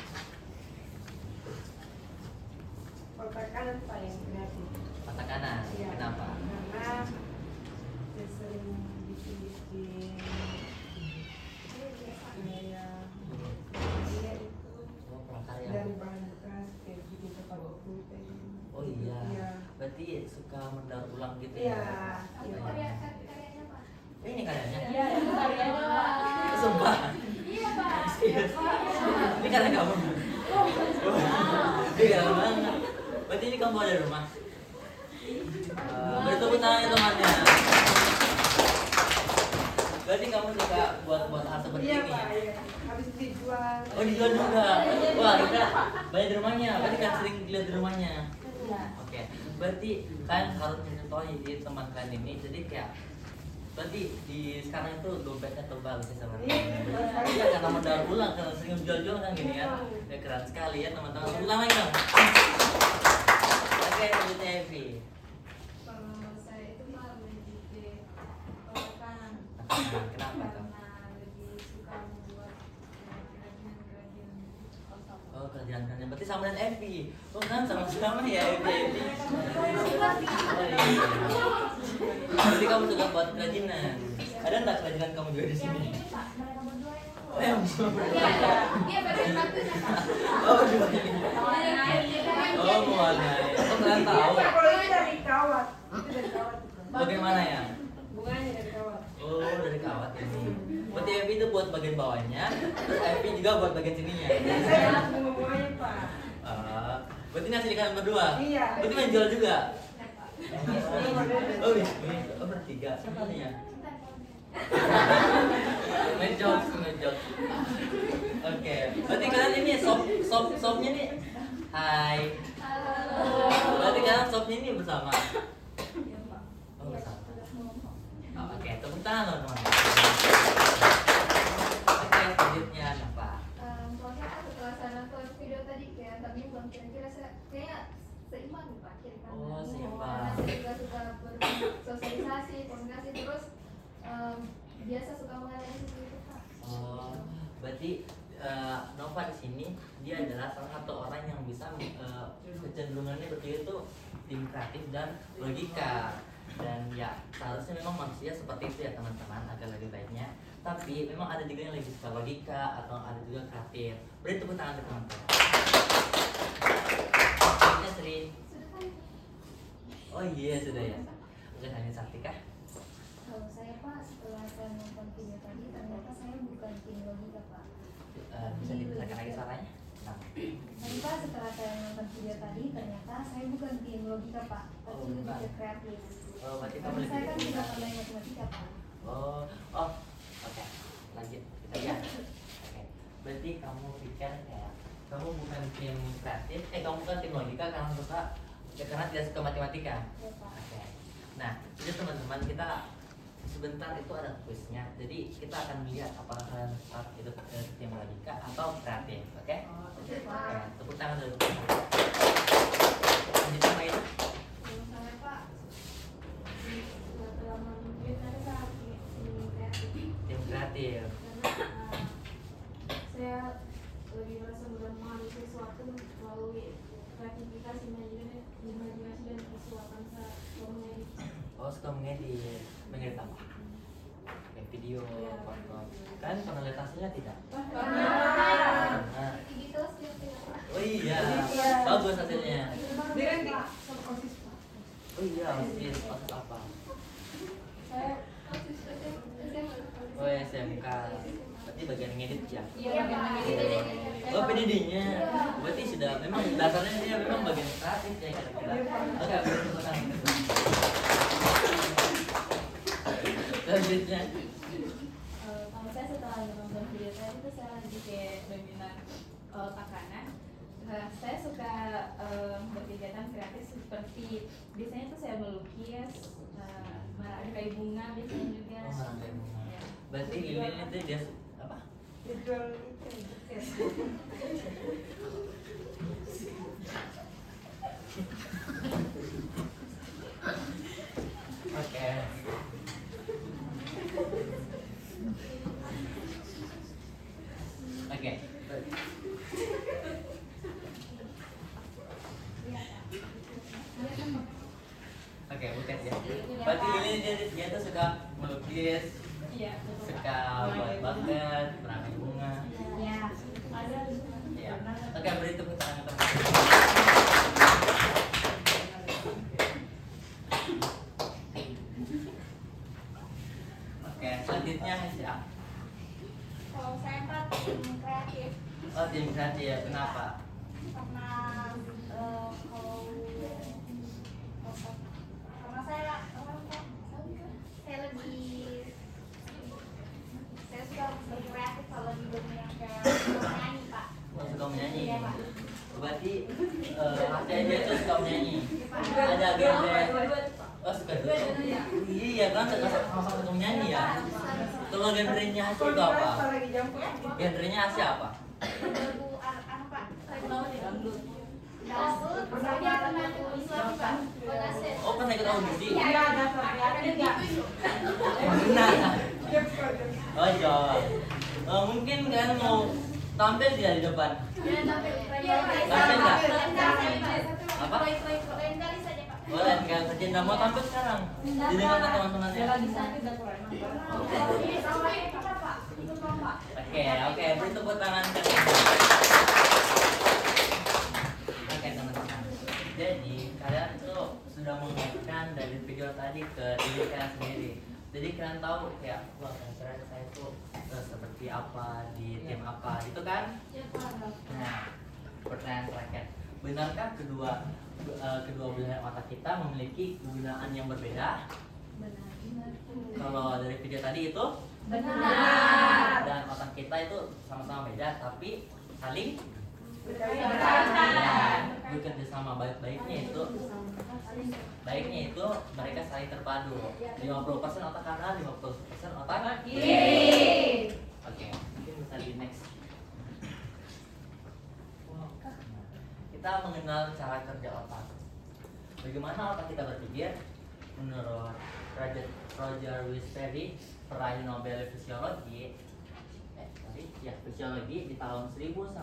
Otak kanan paling kreatif. Mata kanan. Iya. Kenapa? Karena saya sering bikin kayak dia itu Oh, prakarya. dari bahan bekas kayak bikin tempat pulpen. Oh iya. Iya. Berarti suka mendaur ulang gitu Iya. ya. Apa karyanya Pak? Ini karyanya. Iya, itu karyanya Pak. Sumpah. Iya Pak. Ini karya kamu. Ini karya banget. Berarti ini kamu bawa dari rumah. Beri tepuk tangan ya temannya. Berarti kamu suka buat hal seperti Iya ini. Pak, iya. Habis dijual. Oh dijual juga. Wah kita banyak di rumahnya. Berarti kan sering dilihat di rumahnya. Iya. Oke. Berarti kan harus mencontohi di teman kalian ini. Jadi kayak berarti di sekarang itu dompetnya tebal sih sama teman-teman. Iya karena mendaur ulang karena sering jual-jual kan gini kan. Ya keren sekali ya teman-teman. Tepuk tangan lagi dong. Oke selanjutnya Evi. Kalau saya itu malah lebih ke otak kanan. Kenapa tuh? Karena lebih suka membuat kerajinan-kerajinan kosong. Oh kerjaan kalian berarti sama dengan Evi. Oh kan sama-sama ya Evi. Oh iya. Jadi kamu suka buat kerajinan. Ada nggak kerajinan kamu juga di Yang sini? ini Pak, mereka berdua yang Oh yang berdua. Iya, bagian satunya Pak. Oh berdua ini. Oh mewarnai. Oh kalian tahu. Kalau ini dari kawat. Itu dari kawat. Bagaimana ya? Bunganya dari kawat. Oh dari kawat ini. Berarti Evi itu buat bagian bawahnya, terus Evi juga buat bagian sininya. Saya bunga-bunganya Pak. Berarti ini hasil kalian berdua. Iya. Berarti menjual juga. Oh iya, oh bertiga. Siapa nih ya? Ngejok. Oke, berarti kalian ini sopnya nih. Hai. Berarti kalian sopnya ini bersama. Oh bersama. Oh, oke, tepuk tangan loh teman-teman. Oke, selanjutnya apa? Soalnya kan setelah saya nonton video tadi kayak tak bimbang kira-kira saya kayaknya seimbang nih Pak kiri kanan. Oh, seimbang. Karena saya juga suka bersosialisasi, komunikasi terus biasa suka mengalami itu Pak. Oh, berarti Nova di sini dia adalah salah satu orang yang bisa kecenderungannya berpikir itu tim kreatif dan logika. Dan ya seharusnya memang manusia seperti itu ya teman-teman agar lebih baiknya. Tapi memang ada juga yang lebih suka logika atau ada juga kreatif. Beri tepuk tangan ke teman-teman. Selanjutnya Sri. Sudah kan? Oh iya sudah ya. Oke hanya Sakti kah? Kalau saya Pak setelah saya nonton video tadi ternyata saya bukan tim logika Pak. Bisa dibesarkan lagi suaranya? Nah. Tapi Pak setelah saya nonton video tadi ternyata saya bukan tim logika Pak, tapi Oh, lebih bukan. ke kreatif. Oh berarti kamu Karena saya kan lebih juga pandai matematika Pak. Oh, oke. Lanjut kita lihat. Oke. Berarti kamu pikir kayak kamu bukan tim kreatif, kamu bukan tim logika karena suka karena tidak suka matematika. Ya Pak. Oke. Nah, jadi teman-teman kita sebentar itu ada kuisnya. Jadi kita akan melihat apakah kalian itu tim logika atau kreatif. Oke? Oke Oke. Pak. Tepuk tangan dulu. Lanjut main. Kalau saya Pak setelah nonton video tadi saya tim kreatif. Tim kreatif. Karena saya lebih merasa mudah memahami sesuatu melalui kreativitas, imajinasi dan visual tanpa mengedit. Oh, suka mengedit. Mengedit apa? Kayak video, foto. Kan pernah lihat hasilnya tidak? Nah. Digital skills ya Pak. Oh iya, bagus hasilnya. Dia kan di sama OSIS Pak. Oh iya, OSIS apa? Saya OSIS SMA. Oh SMK. Berarti bagian ngedit ya? Iya Pak. Oh PDD-nya. Berarti sudah memang dasarnya dia memang bagian kreatif ya kira-kira. Oke, tepuk tangan. Selanjutnya. kalau saya setelah nonton video tadi itu saya lebih sebagai dominan otak kanan, saya suka berkegiatan kreatif seperti biasanya tuh saya melukis, merangkai bunga biasanya juga. Oh, merangkai bunga. Ya. Berarti Lilin itu dia apa? Dijual itu buket. Oke. Oke. Oke, bukan ya. Berarti Lilin dia tuh suka melukis, Iya. suka buat bucket, merangkai bunga. Ya. Ada. Iya. Oke, beri tepuk tangan teman-teman. Oke, selanjutnya Hasya. Kalau saya kan tim kreatif Oh, tim kreatif, kenapa? karena karena saya suka berkreatif kalau di dunia kayak nyanyi Pak. Oh, suka menyanyi. Iya, Pak. Berarti Hasya dia tuh suka menyanyi. Ada genre. Oh, suka dua. Iya kan, sama-sama suka menyanyi ya. Kalau genrenya Hasya itu apa? Lagi jam Genrenya Hasya apa? Lagu apa Pak? Dangdut. Dangdut, saya pernah Islam Pak. Konaset. Oh, pernah ikut audisi? Iya, ada kreatif ya. Benar. Jam sekolah. Oh iya. Mungkin kan mau tampil tidak di depan? Iya, Pak. Tampil nggak? Apa? Apa? Lain kali saja Pak. Boleh nggak saja nggak mau tampil sekarang? Didengarkan teman-temannya. Lagi sakit udah kurang nonton. Oke, beri tepuk tangan. Oke teman-teman. Jadi kalian tuh sudah mengaitkan dari video tadi ke diri kalian sendiri. Jadi kalian tahu kayak wah keren saya tuh seperti apa di tim apa gitu kan? Nah, pertanyaan terakhir, benarkah kedua belahan otak kita memiliki kegunaan yang berbeda? Kalau dari video tadi itu Benar. dan otak kita itu sama-sama beda tapi saling Berkaitan. bekerja sama. Baiknya itu mereka saling terpadu. 50% otak kanan, 50% otak Kiri. Oke, mungkin bisa di next. Kita mengenal cara kerja otak. Bagaimana otak kita berpikir? Menurut Roger Wishberry, peraih Nobel Fisiologi di tahun 1981,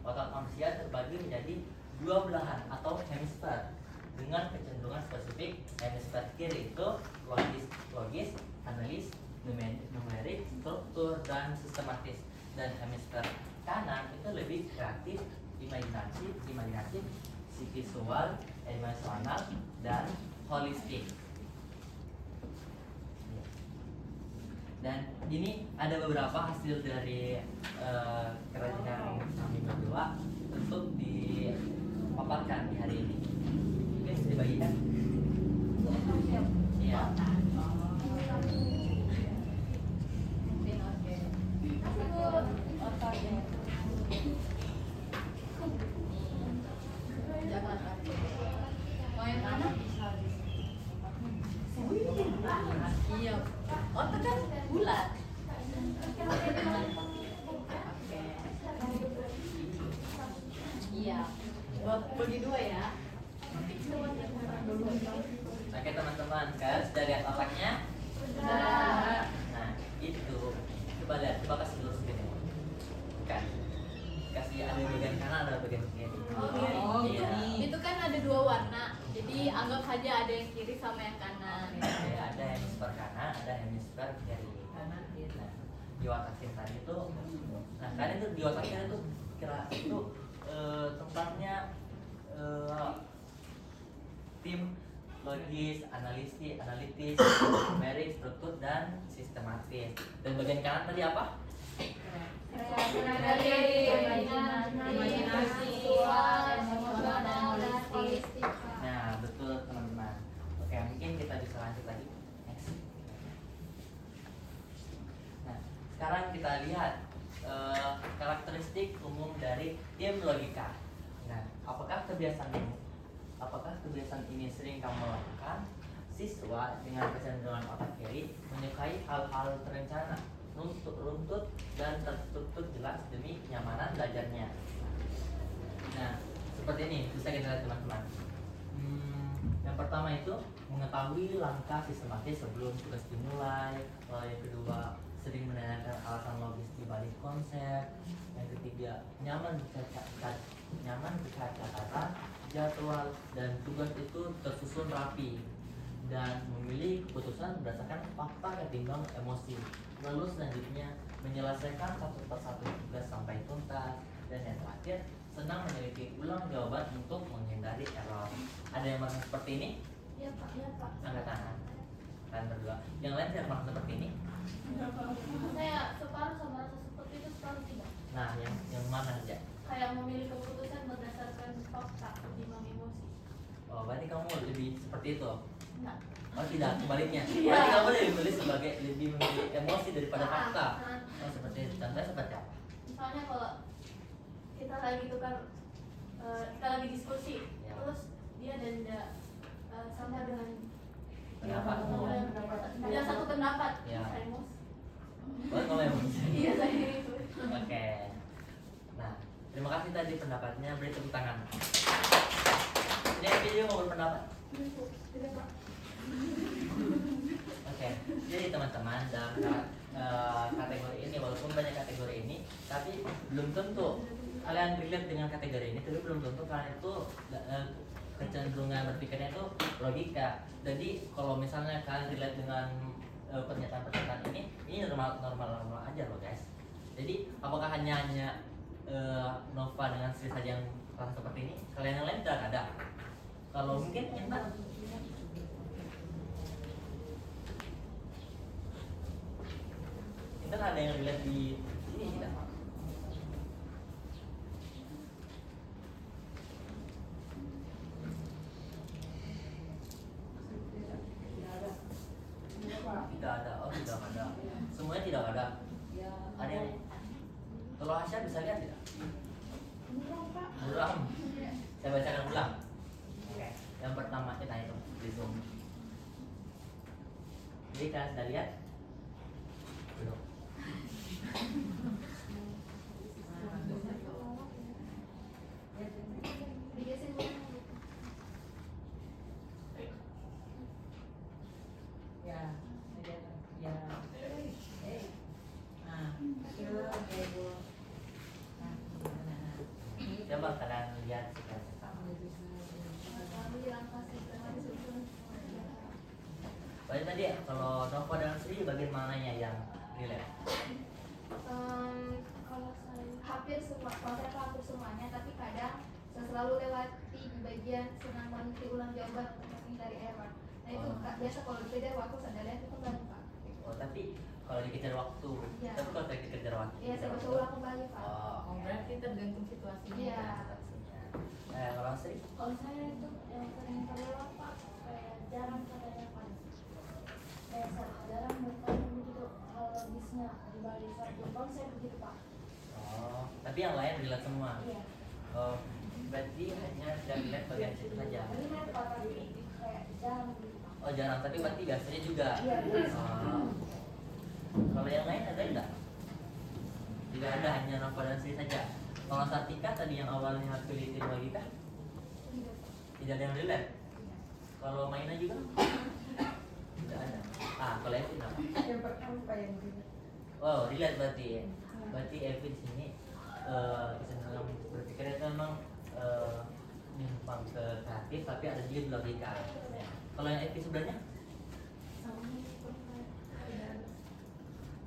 otak manusia terbagi menjadi dua belahan atau hemisfer dengan kecenderungan spesifik. Hemisfer kiri itu logis, analis, numerik, struktur, dan sistematis, dan hemisfer kanan itu lebih kreatif, imajinatif, visual, emosional, dan holistik. Dan ini ada beberapa hasil dari kerajinan kami berdua untuk dipaparkan di hari ini. Mungkin bisa dibagikan? Iya. Mau yang mana? Iya. Otak kan bulat. Iya. Bagi dua ya. Oke teman-teman, kalian sudah lihat otaknya? Sudah. Nah, itu coba lihat, coba kasih dulu segini. Kan, kasih ada bagian kanan, ada bagian kiri. Oh, Iya. Itu kan ada dua warna. Jadi anggap saja ada yang kiri sama yang kanan. Ada hemisfer kanan, ada hemisfer kiri. Nah, di otak kiri tadi itu, nah kalian tuh di otak kiri tuh kira itu tempatnya tim logis, analitis, numerik, struktur, dan sistematis. Dan bagian kanan tadi apa? Nah, betul teman-teman. Oke, mungkin kita bisa lanjut lagi. Next. Nah, sekarang kita lihat karakteristik umum dari tim logika. Nah, apakah kebiasaan ini sering kamu lakukan? Siswa dengan kecenderungan otak kiri menyukai hal-hal terencana, runtut, dan terstruktur jelas demi kenyamanan belajarnya. Nah, seperti ini bisa kita lihat teman-teman. Yang pertama itu mengetahui langkah sistematis sebelum tugas dimulai. Lalu yang kedua, sering menanyakan alasan logis di balik konsep. Yang ketiga, nyaman bicara catatan, jadwal, dan tugas itu tersusun rapi dan memilih keputusan berdasarkan fakta ketimbang emosi. Lalu selanjutnya menyelesaikan satu persatu tugas sampai tuntas. Dan yang terakhir, senang meneliti ulang jawaban untuk menghindari error. Ada yang merasa seperti ini? Iya Pak, iya Pak. Angkat tangan. Kalian berdua. Yang lain tidak merasa seperti ini? Saya separuh sama rasa seperti itu, separuh tidak. Nah, yang mana aja? Kayak memilih keputusan berdasarkan fakta ketimbang emosi. Oh, berarti kamu lebih seperti itu? Enggak. Oh tidak, sebaliknya. Iya. Berarti kamu lebih memilih emosi daripada fakta. Ah. Oh seperti itu. Contohnya seperti apa? Misalnya kalau kita lagi tukar, kita lagi diskusi, Ya. terus dia dan sama dengan Pendapatmu. dia satu pendapat, Ya. saya emosi. Oh kamu emosi. Iya saya itu. Oke. Nah, terima kasih tadi pendapatnya. Beri tepuk tangan. Ini video mau berpendapat? Oke, jadi teman-teman dalam kategori ini, walaupun banyak kategori ini, tapi belum tentu kalian relate dengan kategori ini, tapi belum tentu kalian itu kecenderungan berpikirnya itu logika. Jadi kalau misalnya kalian relate dengan pernyataan-pernyataan ini normal aja loh guys. Jadi apakah hanya Nova dengan Sri saja yang rasa seperti ini? Kalian yang lain tidak ada? Kalau mungkin Intan. Intan ada yang relate di sini tidak? Tidak ada. Oh tidak ada. Semuanya tidak ada. Ada yang kalau Hasya bisa lihat tidak? Buram. Saya bacakan ulang. Oke. Yang pertama kita itu di Zoom. Jadi kalian sudah lihat? Belum. Digeser dulu. Ya, ya. Nah, itu Coba kalian lihat sekarang. Kami langkah sistematis sebelum. Berarti tadi kalau Nova dan Sri bagian mananya yang relate? Kalau saya hampir semua, kalau saya hampir semuanya, tapi kadang saya selalu lewati di bagian senang meneliti ulang jawaban untuk menghindari error. Nah itu biasa kalau dikejar waktu saya lihat itu kan Pak. Oh tapi kalau dikejar waktu, Iya. tapi kalau dikejar waktu. Iya saya baca ulang kembali Pak. Oh, berarti tergantung situasinya. Iya. Kalau Sri? Kalau saya itu yang sering terlewat Pak, kayak jarang katanya Pak. Kayak jarang bertanya begitu hal logisnya di balik suatu konsep begitu Pak. Oh, tapi yang lain relate semua. Iya. Oh, berarti hanya tidak relate bagian situ saja. Lihat Pak, tapi kayak jarang begitu Pak. Oh jarang, tapi berarti biasanya juga. Iya, biasa. Oh. Kalau yang lain ada enggak? Tidak ada, hanya Nova dan Sri saja. Kalau Satika tadi yang awalnya pilih tim logika, tidak ada yang relate. Kalau Maina juga? Tidak ada. Kalau Evi kenapa? Yang pertama Pak yang relate. Wow, relate berarti ya. Berarti Evi di sini kecenderungan berpikirnya itu memang menyimpang ke kreatif, tapi ada juga di logika. Kalau yang Evi sebenarnya?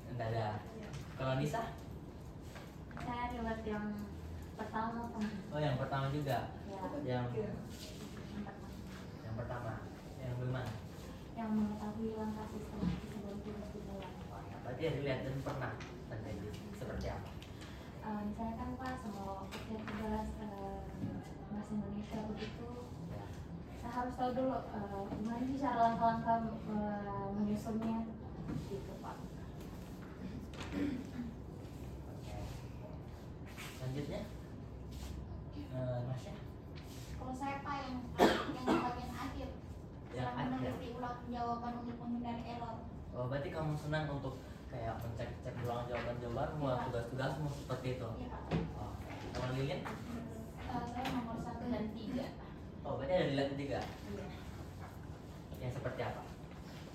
Enggak ada. Kalau Nisa? Saya relate yang pertama Pak. Oh yang pertama juga. Ya, Yang pertama. Yang bagaimana? yang mengetahui langkah sistematis sebelum tugas dimulai. Berarti relate dan pernah terjadi seperti apa? Misalnya kan Pak, semua kerja tugas bahasa Indonesia begitu, Ya. saya harus tahu dulu gimana sih cara langkah-langkah menyusunnya gitu Pak. Oke. berarti kamu senang untuk kayak mencek-cek ulang jawaban-jawabanmu, Iya. tugas-tugasmu seperti itu. Iya Pak. Oh. Kalau Lilin? Saya nomor 1 dan 3. Oh, berarti ada dilihat tiga. Iya. Yang seperti apa?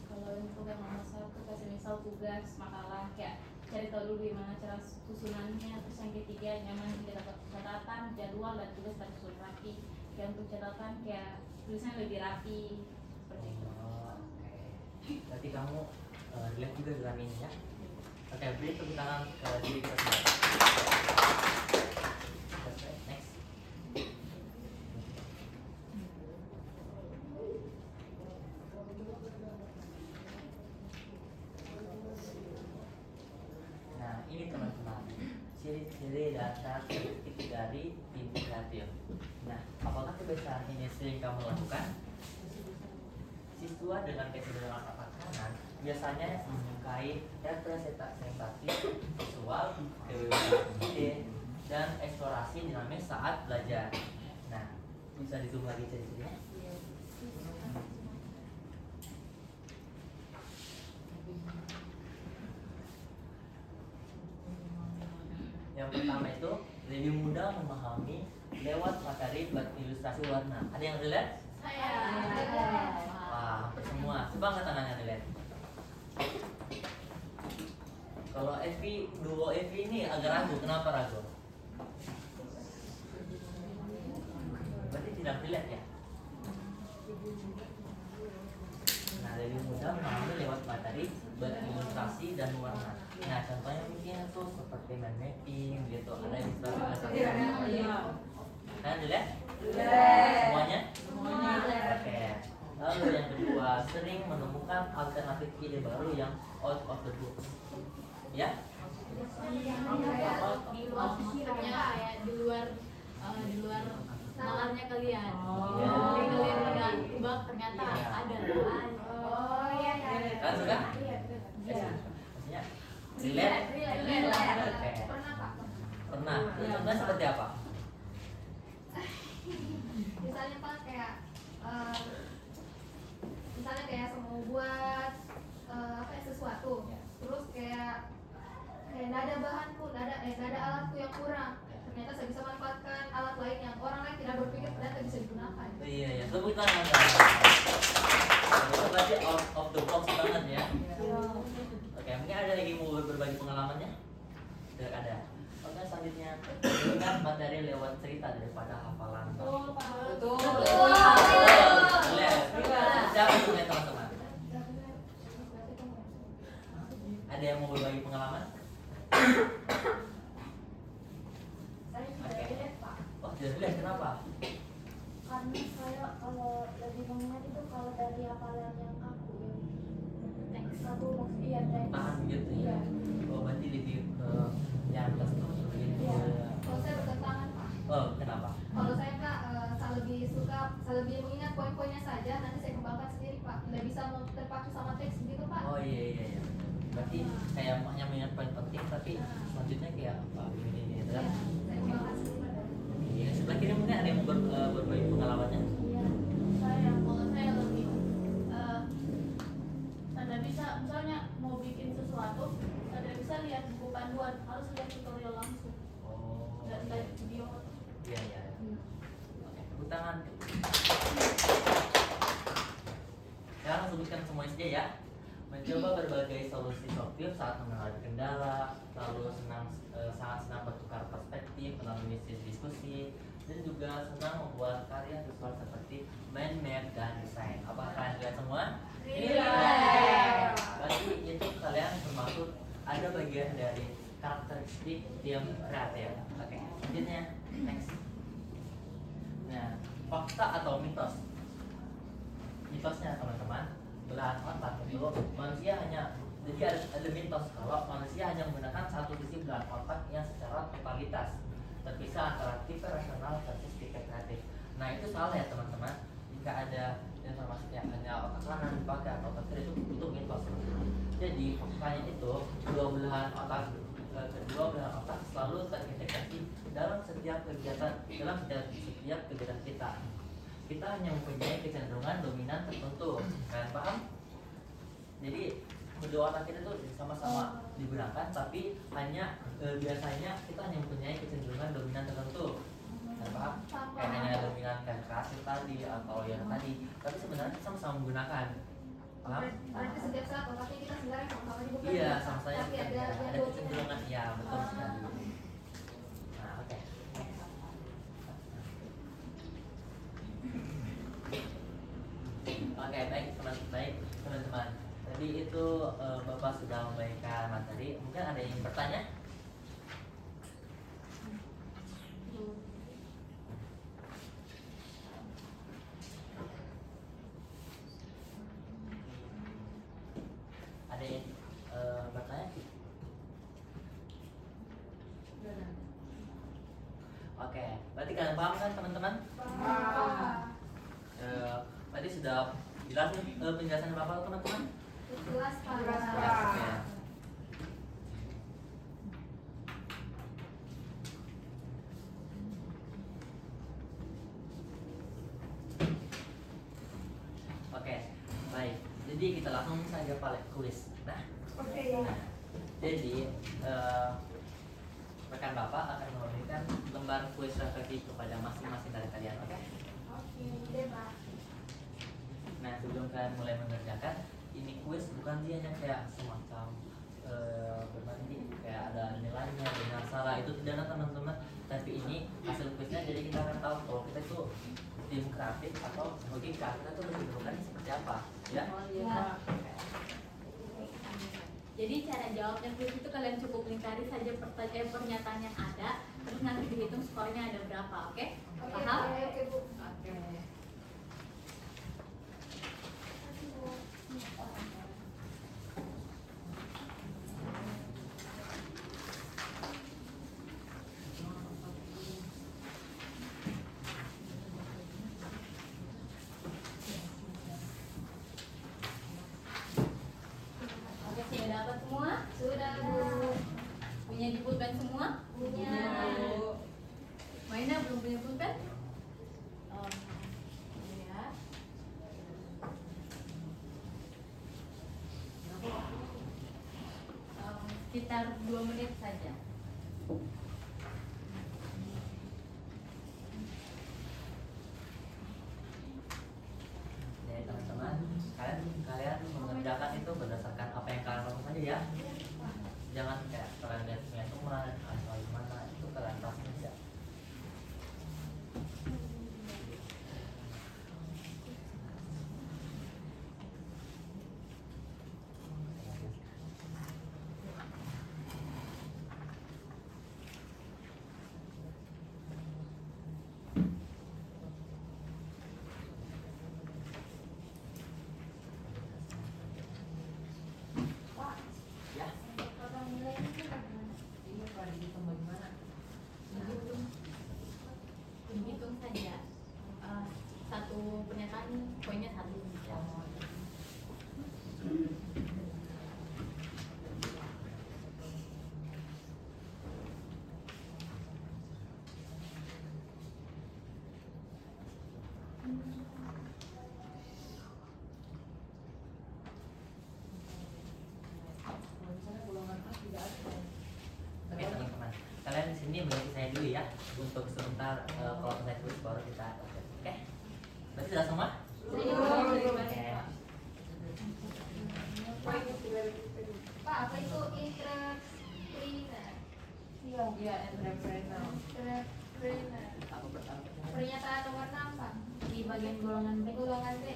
Kalau untuk yang nomor 1 kasih misal tugas makalah kayak cari tahu dulu gimana cara susunannya. Terus yang ketiga nyaman kita dapat catatan, jadwal dan tugas tersusun rapi. Kayak untuk catatan kayak tulisnya lebih rapi seperti itu. Oh, oke. Berarti kamu dilihat juga dalam ini ya. Oke, beri tepuk tangan ke diri kita sendiri. Next. Nah, ini teman-teman, ciri-ciri dan karakteristik dari tim kreatif. Nah, apakah kebiasaan ini sering kamu lakukan? Siswa dengan kecenderungan otak kanan biasanya menyukai representasi visual, kebebasan ide, dan eksplorasi dinamis saat belajar. Nah, bisa di zoom lagi ciri-cirinya? Yang pertama itu lebih mudah memahami lewat materi berilustrasi warna. Ada yang relate? Saya. Wah, hampir semua. Coba angkat tangannya relate. Kalau Evi, duo Evi ini agak ragu. Kenapa ragu? Berarti tidak relate ya? Nah, lebih mudah memahami lewat materi berilustrasi dan warna. Nah, contohnya mungkin tuh seperti mind mapping gitu. Ada ilustrasi. Nah, dilihat? Semuanya? Oke. Lalu yang kedua, sering menemukan alternatif ide baru yang out of the box. Ya? Di luar pikirannya kayak di luar nalarnya kalian. Iya. Jadi kalian udah ubah ternyata Iya. ada. Oh iya iya. Kan suka? Iya. Maksudnya relate? Oke. Pernah Pak? Pernah. Contohnya seperti apa? Misalnya Pak kayak misalnya kayak mau buat apa ya, sesuatu, terus kayak nggak ada bahanku, nggak ada alatku yang kurang, ternyata saya bisa manfaatkan alat lain yang orang lain tidak berpikir ternyata bisa digunakan. Oh, iya ya, tepuk tangan. Itu berarti out of the box banget ya. Oke, mungkin ada lagi mau berbagi pengalamannya? Tidak ada. Oke, selanjutnya ingat materi lewat cerita daripada hafalan. Betul. Lihat, siapa punya teman-teman? Ada yang mau berbagi pengalaman? Saya tidak Oke. relate Pak. Oh, tidak lihat, kenapa? Karena saya kalau lebih mengingat itu kalau dari hafalan yang kaku ya. Aku iya teks. Tahan gitu ya. Oh, berarti lebih ke yang atas tuh gitu. Iya. Kalau saya bertentangan Pak. Oh, kenapa? Kalau saya Kak, saya lebih mengingat poin-poinnya saja, nanti saya kembangkan sendiri Pak. Tidak bisa terpacu sama teks gitu Pak. Oh iya. Berarti kayak hanya mengingat poin penting tapi selanjutnya kayak apa? Ini gitu Iya, kan? saya kembangkan sendiri. Iya, sebelah kiri mungkin ada yang mau berbagi pengalamannya. Iya. Kalau saya lebih tidak bisa misalnya mau bikin sesuatu tidak bisa lihat buku panduan, harus lihat tutorial langsung Oh. dan lihat video. Iya. Oke, tepuk tangan. Sekarang sebutkan semua saja ya. Mencoba berbagai solusi solutif saat menghadapi kendala, lalu sangat senang bertukar perspektif melalui diskusi, dan juga senang membuat karya visual seperti mind map dan desain. Apakah kalian lihat semua? Iya. Berarti itu kalian termasuk ada bagian dari karakteristik tim kreatif. Oke, selanjutnya next. Nah, fakta atau mitos? Mitosnya teman-teman, belahan otak itu manusia hanya jadi ada mitos kalau manusia hanya menggunakan satu sisi belahan otak yang secara totalitas terpisah antara tipe rasional versus tipe kreatif. Nah itu salah ya teman-teman. Jika ada informasi yang hanya otak kanan dipakai atau otak kiri itu mitos. Jadi faktanya itu kedua belahan otak selalu terintegrasi dalam setiap kegiatan kita. Kita hanya mempunyai kecenderungan dominan tertentu, kalian paham? Jadi kedua otak kita tuh sama-sama digunakan, tapi hanya biasanya kita hanya mempunyai kecenderungan dominan tertentu. Apa? Kayak hanya dominan kayak keras tadi atau yang tadi, tapi sebenarnya kita sama-sama menggunakan. Paham? Berarti setiap saat otaknya kita sebenarnya sama-sama dibuka. Iya, sama-sama Tapi ada ada dominan. kecenderungan, ya betul sekali. Nah, oke. Oke, baik teman-teman. Tadi itu Bapak sudah memberikan materi. Mungkin ada yang bertanya? Ada yang bertanya? Oke, berarti kalian paham kan teman-teman? Berarti sudah jelas nih penjelasan Bapak teman-teman? Jelas Pak. Oke. Oke, baik. Jadi kita langsung saja pada kuis. Nah, jadi rekan Bapak akan memberikan lembar kuis refleksi kepada masing-masing dari kalian. Oke? Oke, deh Pak. Nah, sebelum kalian mulai mengerjakan, ini kuis bukan dia hanya kayak semacam berbanding kayak ada nilainya, benar salah, itu tidak ada teman-teman. Tapi ini hasil kuisnya, jadi kita akan tahu kalau kita itu tim kreatif atau logika, kita tuh lebih berbukannya seperti apa, ya? Jadi cara jawabnya kuis itu kalian cukup lingkari saja pernyataan yang ada, terus nanti dihitung skornya ada berapa, oke? Oke, Paham? oke Bu. Oke, sudah dapat semua? Sudah Bu. Punya dipulpen semua? Punya. Maina belum punya pulpen? Ya. Sekitar 2 menit saja. Jadi teman-teman, kalian mengerjakan itu berdasarkan apa yang kalian lakukan saja ya. Jangan kayak kalian lihat punya teman atau gimana, itu kalian pasti bisa. Pak, Ya, potong nilainya itu bagaimana? Ini pada dihitung bagaimana? Hitung saja. Satu pernyataan poinnya 1. Kalau misalnya golongan A tidak ada. oke teman-teman, kalian di sini mengikuti saya dulu ya untuk sebentar. Kalau saya tulis baru kita oke. Berarti sudah semua? Oke. Pak, apa itu entrepreneur? Iya, entrepreneur. Entrepreneur. Apa pertama? Pernyataan nomor 6 Pak. Di bagian golongan B. Golongan B.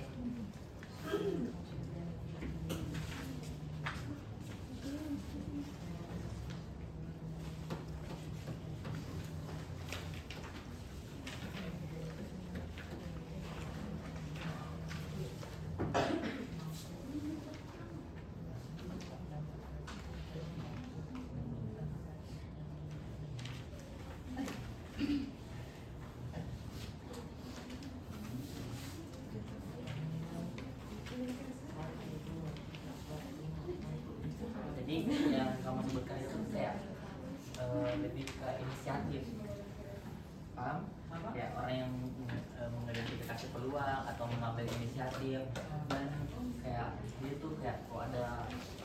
Jadi yang kamu sebutkan itu kayak lebih ke inisiatif, paham? Ya orang yang mengidentifikasi peluang atau mengambil inisiatif, dan kayak dia tuh kayak kok ada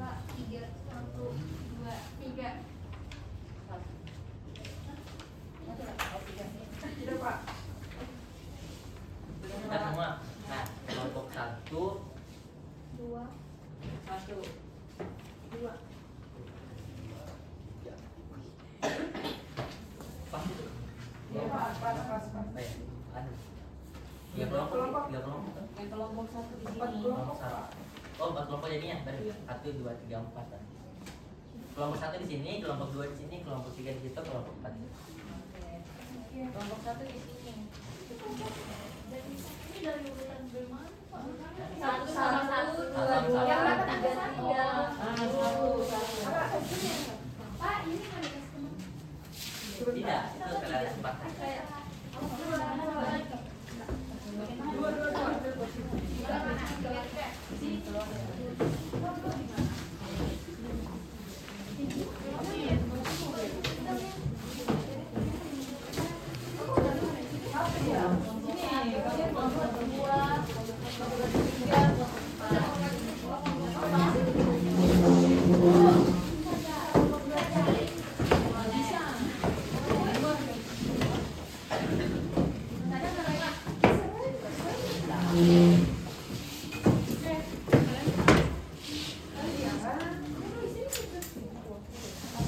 2, 3. 1, 2, 3. Tidak Pak. Kita semua. Nah, kelompok 1 2, 1. 2. pas itu. Iya Pak, pas. Apa ya? Aduh. Tiga kelompok. Yang kelompok 1 di Empat sini. kelompok. Kelompok satu. Oh, 4 kelompok jadinya. Dari 1, 2, 3, 4. Kelompok 1 di sini, kelompok 2 di sini, kelompok 3 di situ, kelompok 4. Oke. Kelompok 1 di sini. Ini dari urutan bermana Pak? 1 sama 1, 2, Sama 2, Yang berapa 3, tadi? 3. Ah, 1. Pak, ini ada customer. Tidak, itu kalian kesempatan. Ini kalian kelompok 2, kelompok 3, kelompok 4. Bisa.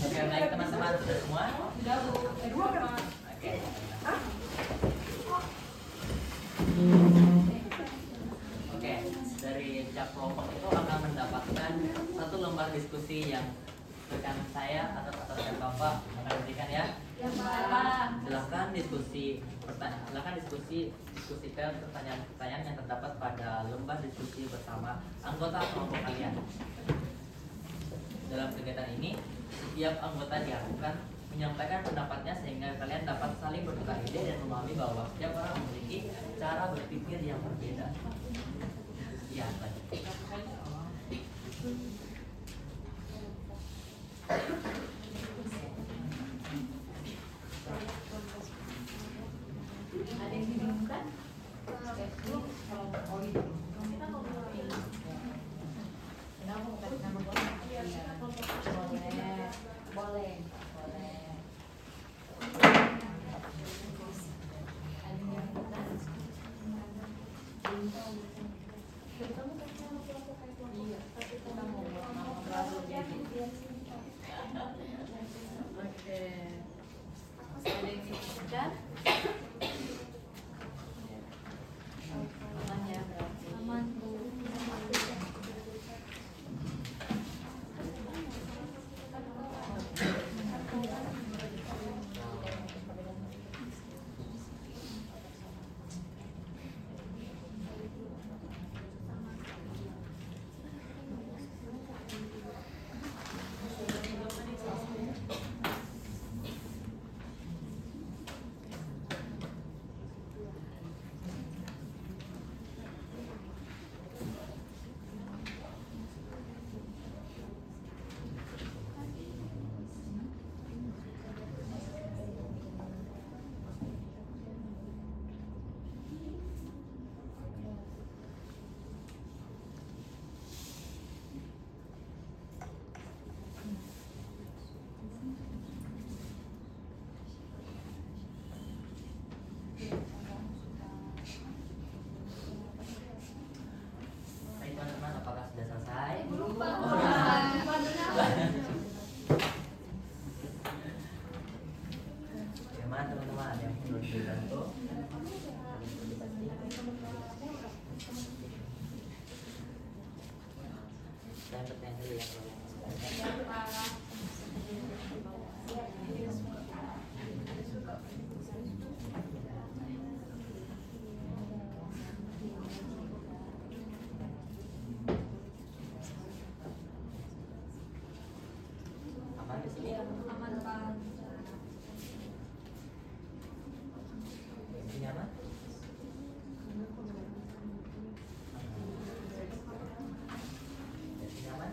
Oke, baik teman-teman, sudah semua? Sudah Bu. Oke. Oke, dari tiap kelompok itu akan mendapatkan satu lembar diskusi yang rekan saya atau rekan Bapak akan berikan ya. Silakan diskusikan pertanyaan-pertanyaan yang terdapat pada lembar diskusi bersama anggota kelompok kalian. Dalam kegiatan ini, setiap anggota diharuskan menyampaikan pendapatnya sehingga kalian dapat saling bertukar ide dan memahami bahwa setiap orang memiliki cara berpikir yang berbeda. Ya, lanjut. Ada yang dibingungkan? Kenapa mau kasih nama kelompok? Iya. Boleh. Ada yang dibingungkan? Iya. Kita mau buat nama baru jadi. Oke. Ada yang dibingungkan? Aman ya berarti. Aman, Bu. Baik teman-teman, apakah sudah selesai? Belum, Pak. Oh, udah. Bagaimana teman-teman? Ada yang perlu dibantu? Saya bertanya dulu ya kalau yang aman di sini? Aman, Pak. Ini aman? Ini aman?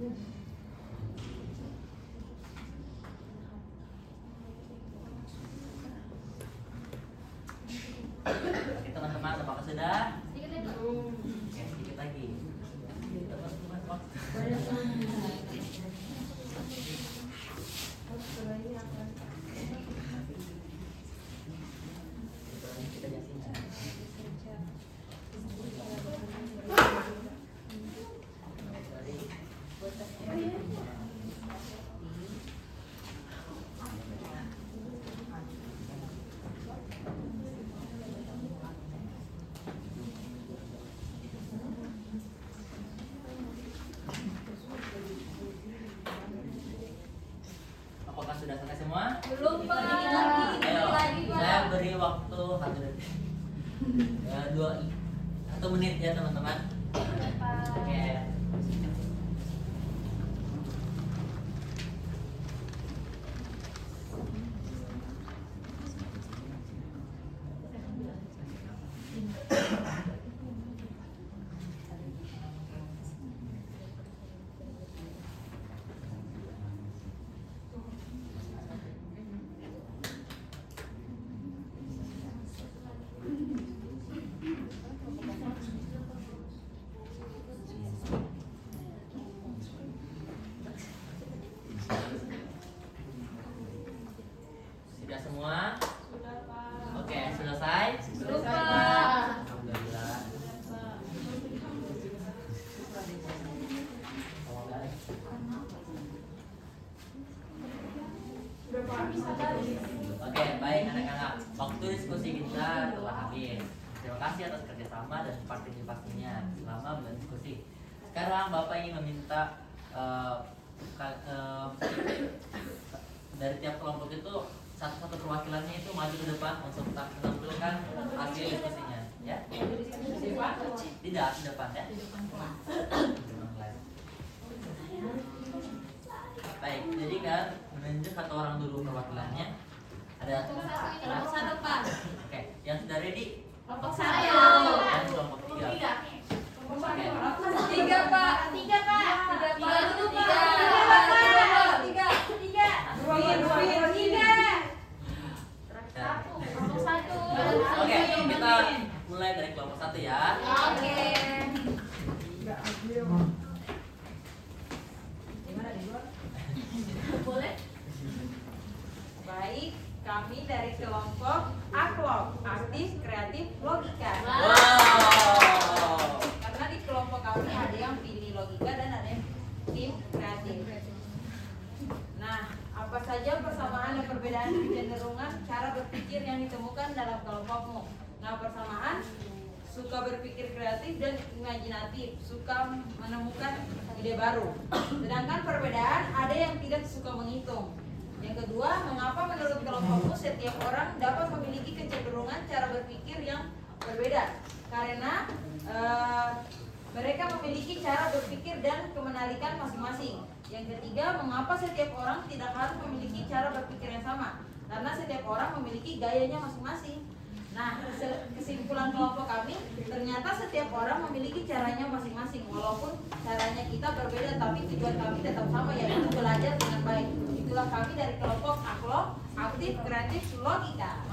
Oke teman-teman, apakah sudah? Sedikit lagi. Oke, sedikit lagi. Teman-teman, kita jelasin. Apakah sudah selesai semua? Belum Pak. Ayo, Lagi Pak. saya beri waktu 1 detik. 1 menit ya teman-teman. Oke. Sudah semua? Oke, selesai? Lupa. Alhamdulillah. Oke, baik anak-anak. Waktu diskusi kita telah habis. Terima kasih atas kerjasama dan partisipasinya selama bulan diskusi. Sekarang Bapak ingin meminta dari tiap kelompok itu satu perwakilannya itu maju ke depan untuk menampilkan hasil diskusinya, ya? Tidak di depan ya? Di depan kelas. Baik, jadi kan menunjuk satu orang dulu perwakilannya. Ada Kelompok 1 Pak. Oke, yang sudah ready? Kelompok 1. Dan kelompok 3. Oke. 3 Pak. 3 Pak. 3 dulu Pak. 3. Kelompok 1. Oke, kita mulai dari kelompok 1 ya. Oke. Boleh? Baik, kami dari kelompok Aklok, aktif, kreatif, logika. Wow. Karena di kelompok kami ada yang pilih logika dan ada yang tim kreatif. Nah, apa saja persamaan dan perbedaan kecenderungan cara berpikir yang ditemukan dalam kelompokmu? Nah, persamaan suka berpikir kreatif dan imajinatif, suka menemukan ide baru. Sedangkan perbedaan ada yang tidak suka menghitung. Yang kedua, mengapa menurut kelompokmu setiap orang dapat memiliki kecenderungan cara berpikir yang berbeda? Karena mereka memiliki cara berpikir dan kemenarikan masing-masing. Yang ketiga, mengapa setiap orang tidak harus memiliki cara berpikir yang sama? Karena setiap orang memiliki gayanya masing-masing. Nah, kesimpulan kelompok kami, ternyata setiap orang memiliki caranya masing-masing. Walaupun caranya kita berbeda, tapi tujuan kami tetap sama, yaitu belajar dengan baik. Itulah kami dari kelompok Aklok, aktif, kreatif, logika.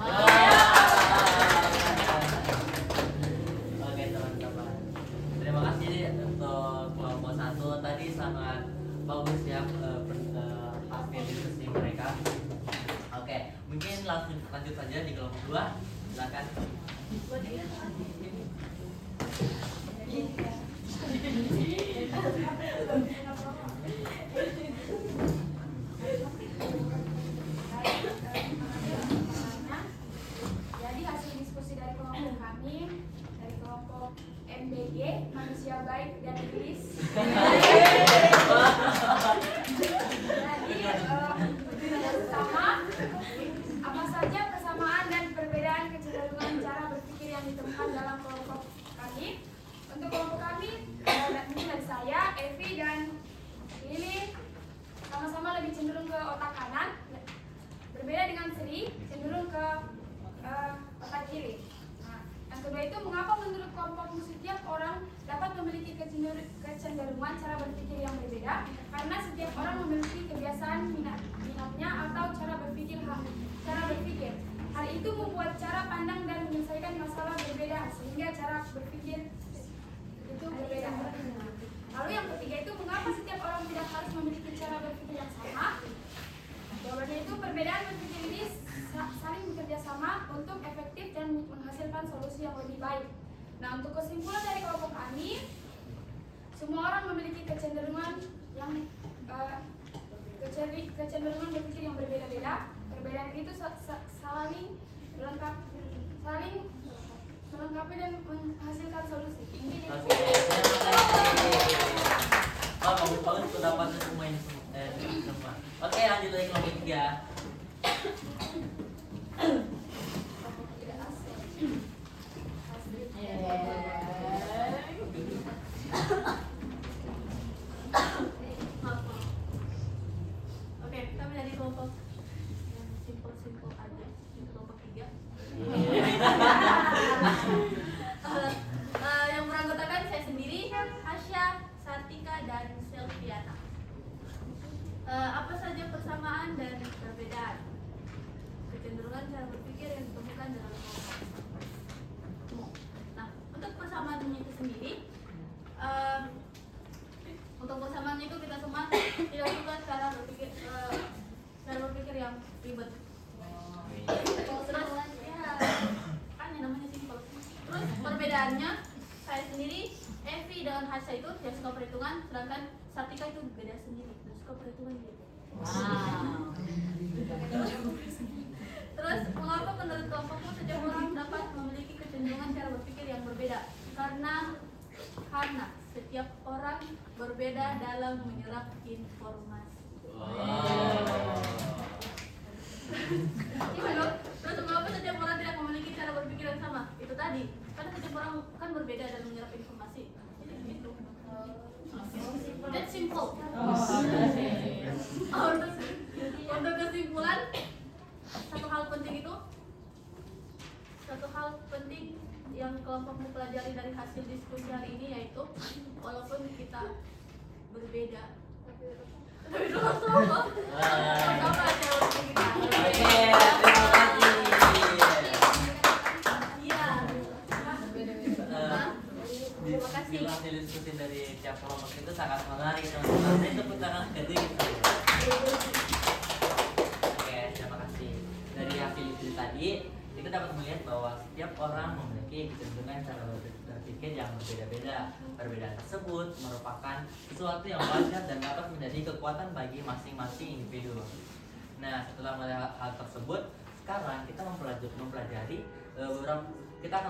Oke teman-teman, terima kasih untuk kelompok 1 tadi sangat bagus ya hasil diskusi mereka. Oke, mungkin lanjut saja di kelompok 2. Silakan. Jadi hasil diskusi dari kelompok kami, dari kelompok MBG, manusia baik dan iblis. Jadi yang pertama, apa saja persamaan dan perbedaan kecenderungan cara berpikir yang ditemukan dalam kelompok kami? Untuk kelompok kami, mungkin dari saya, Evi dan Lili, sama-sama lebih cenderung ke otak kanan. Berbeda dengan Sri, cenderung ke otak kiri. Nah, yang kedua itu mengapa menurut kelompokmu setiap orang dapat memiliki kecenderungan cara berpikir yang berbeda? Karena setiap orang memiliki kebiasaan minatnya atau cara berpikir. Hal itu membuat cara pandang dan menyelesaikan masalah berbeda sehingga cara berpikir itu berbeda. Lalu yang ketiga itu mengapa setiap orang tidak harus memiliki cara berpikir yang sama? Jawabannya itu perbedaan berpikir ini saling bekerja sama untuk efektif dan menghasilkan solusi yang lebih baik. Nah, untuk kesimpulan dari kelompok kami, semua orang memiliki kecenderungan berpikir yang berbeda-beda. Perbedaan itu saling melengkapi dan menghasilkan solusi. Ini Oke, terima kasih. Oh, bagus pendapatnya semua ini semua. Oke, lanjut lagi kelompok 3. Oke, kami dari kelompok yang simpel-simpel aja, itu kelompok 3. Yang beranggotakan saya sendiri, Hasya, Sartika, dan Selviana. Apa saja persamaan dan perbedaan? Kecenderungan cara berpikir yang ditemukan dalam kelompok. Nah, untuk persamaannya itu sendiri, untuk persamaannya itu kita semua tidak suka cara berpikir yang ribet. Terus ya kan yang namanya simpel. Terus perbedaannya, saya sendiri Evi dengan Hasya itu yang suka perhitungan, sedangkan Sartika itu beda sendiri, yang suka perhitungan gitu. Wow. Terus mengapa menurut kelompokmu setiap orang dapat memiliki kecenderungan cara berpikir yang berbeda? Karena setiap orang berbeda dalam menyerap informasi. Iya dong. Terus mengapa setiap orang tidak memiliki cara berpikir yang sama? Itu tadi, karena setiap orang kan berbeda dalam menyerap informasi. Itu. That's simple. Untuk kesimpulan, satu hal penting yang kelompokmu pelajari dari hasil diskusi hari ini yaitu walaupun kita berbeda tapi sama cara berpikir kita. Oke, terima kasih. Iya. Terima kasih. Hasil diskusi dari tiap kelompok itu sangat menarik, teman-teman. Saya tepuk tangan ke diri saya. Oke, terima kasih. Dari hasil diskusi tadi, kita dapat melihat bahwa setiap orang memiliki kecenderungan cara berpikir yang berbeda-beda. Perbedaan tersebut merupakan sesuatu yang wajar dan dapat menjadi kekuatan bagi masing-masing individu. Nah, setelah melihat hal tersebut, sekarang kita akan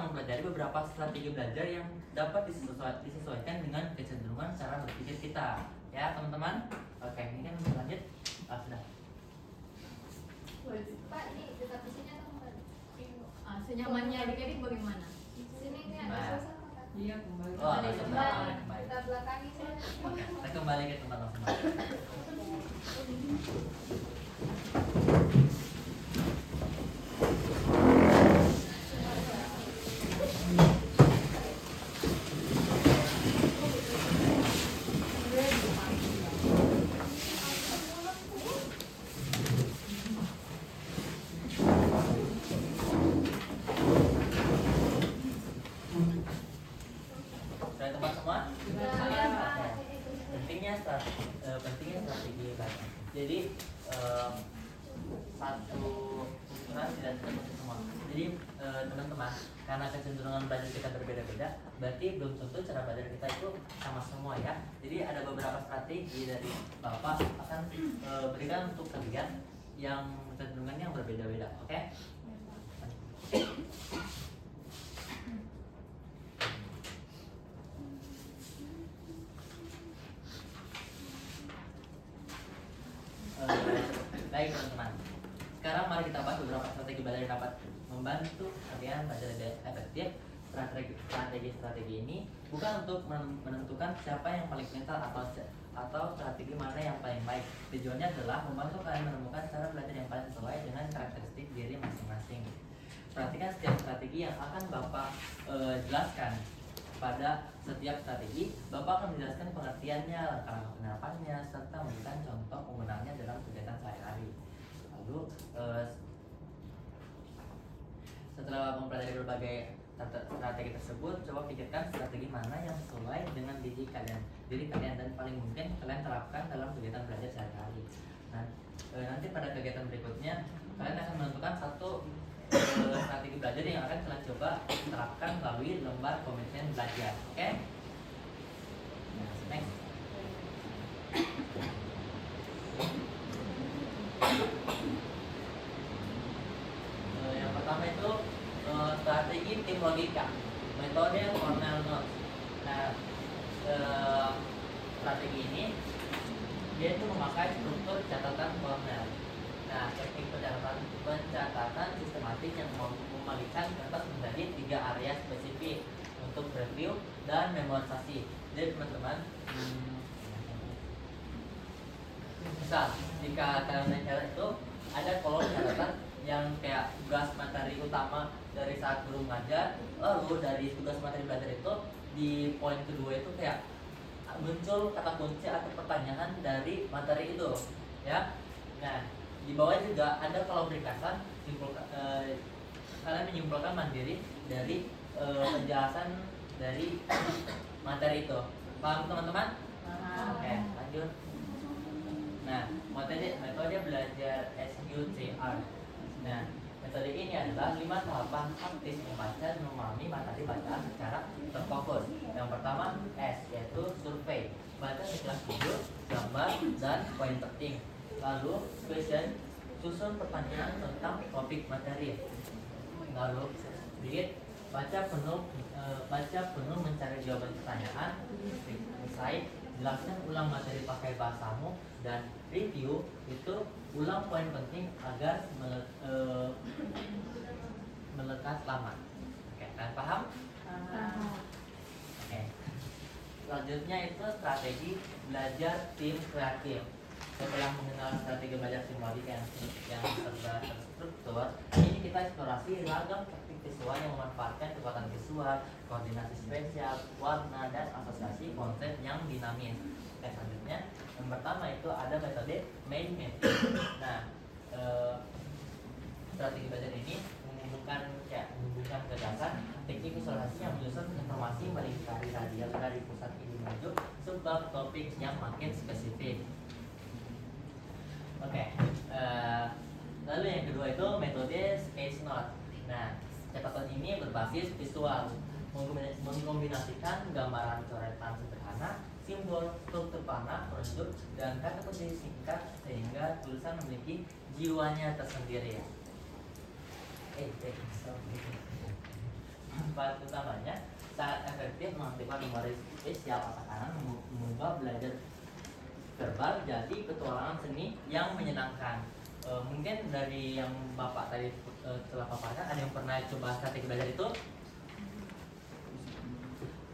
mempelajari beberapa strategi belajar yang dapat disesuaikan dengan kecenderungan cara berpikir kita. Ya, teman-teman. Oke, ini kan lanjut. Sudah. Pak, ini dekat di sini atau bukan? Senyamannya adik-adik bagaimana? Di sini ini ada Nah. suasana kan? Iya, kembali. Oh, ada sebelah. Baik. Kita belakangi saya. Oke, kita kembali ke tempat masing-masing. Sudah tempat semua? Pentingnya strategi belajar. Jadi satu ukuran tidak cukup semua. Jadi teman-teman, karena kecenderungan belajar kita berbeda-beda, berarti belum tentu cara belajar kita itu sama semua ya. Jadi ada beberapa strategi dari Bapak akan berikan untuk kalian yang kecenderungannya yang berbeda-beda, oke? Baik teman-teman, sekarang mari kita bahas beberapa strategi belajar yang dapat membantu kalian belajar lebih efektif. Strategi ini bukan untuk menentukan siapa yang paling pintar atau strategi mana yang paling baik. Tujuannya adalah membantu kalian menemukan cara belajar yang paling sesuai dengan karakteristik diri masing-masing. perhatikan setiap strategi yang akan Bapak jelaskan. Pada setiap strategi, Bapak akan menjelaskan pengertiannya, langkah penerapannya, serta memberikan contoh penggunaannya dalam kegiatan sehari-hari. Lalu setelah mempelajari berbagai strategi tersebut, coba pikirkan strategi mana yang sesuai dengan diri kalian dan paling mungkin kalian terapkan dalam kegiatan belajar sehari-hari. Nah, nanti pada kegiatan berikutnya kalian akan menentukan satu strategi belajar yang akan kalian coba terapkan melalui lembar komitmen belajar. Oke? Nah, next. Yang pertama itu strategi tim logika, metode Cornell Notes. Nah, strategi ini dia itu memakai struktur catatan Cornell. Nah, teknik pencatatan sistematik yang membagikan kertas menjadi 3 area spesifik untuk review dan memorisasi. Jadi teman-teman, misal jika kalian belajar itu ada kolom catatan yang kayak tugas materi utama dari saat belum ngajar, lalu dari tugas materi belajar itu di poin kedua itu kayak muncul kata kunci atau pertanyaan dari materi itu, ya. Nah, di bawah juga ada kolom ringkasan, kalian menyimpulkan mandiri dari penjelasan dari materi itu. Paham teman-teman? Oke, lanjut. Nah, metode belajar SUCR. Nah, metode ini adalah 5 tahapan aktif membaca dan memahami materi bacaan secara terfokus. Yang pertama S, yaitu survei, baca sekilas judul, gambar, dan poin penting. Lalu question, susun pertanyaan tentang topik materi. Lalu read, baca penuh mencari jawaban pertanyaan. Insight, jelaskan ulang materi pakai bahasamu. Dan review itu ulang poin penting agar melekat lama. Oke, kalian paham? Oke. Selanjutnya itu strategi belajar tim kreatif. Setelah mengenal strategi belajar tim logika yang serba terstruktur, ini kita eksplorasi ragam teknik visual yang memanfaatkan kekuatan visual, koordinasi spesial, warna, dan asosiasi konsep yang dinamis. Selanjutnya, yang pertama itu ada metode main method. Nah, strategi belajar ini menghubungkan gagasan teknik visualisasi yang menyusun informasi melingkari radial dari pusat ide menuju subbab topik yang makin spesifik. Oke, lalu yang kedua itu metode sketch note. Nah, catatan ini berbasis visual, mengkombinasikan gambaran coretan sederhana, simbol, struktur panah, prosedur, dan kata kunci singkat sehingga tulisan memiliki jiwanya tersendiri. Manfaat utamanya sangat efektif mengaktifkan memori spesial otak kanan, mengubah belajar verbal jadi petualangan seni yang menyenangkan. Mungkin dari yang Bapak tadi telah paparkan, ada yang pernah coba strategi belajar itu?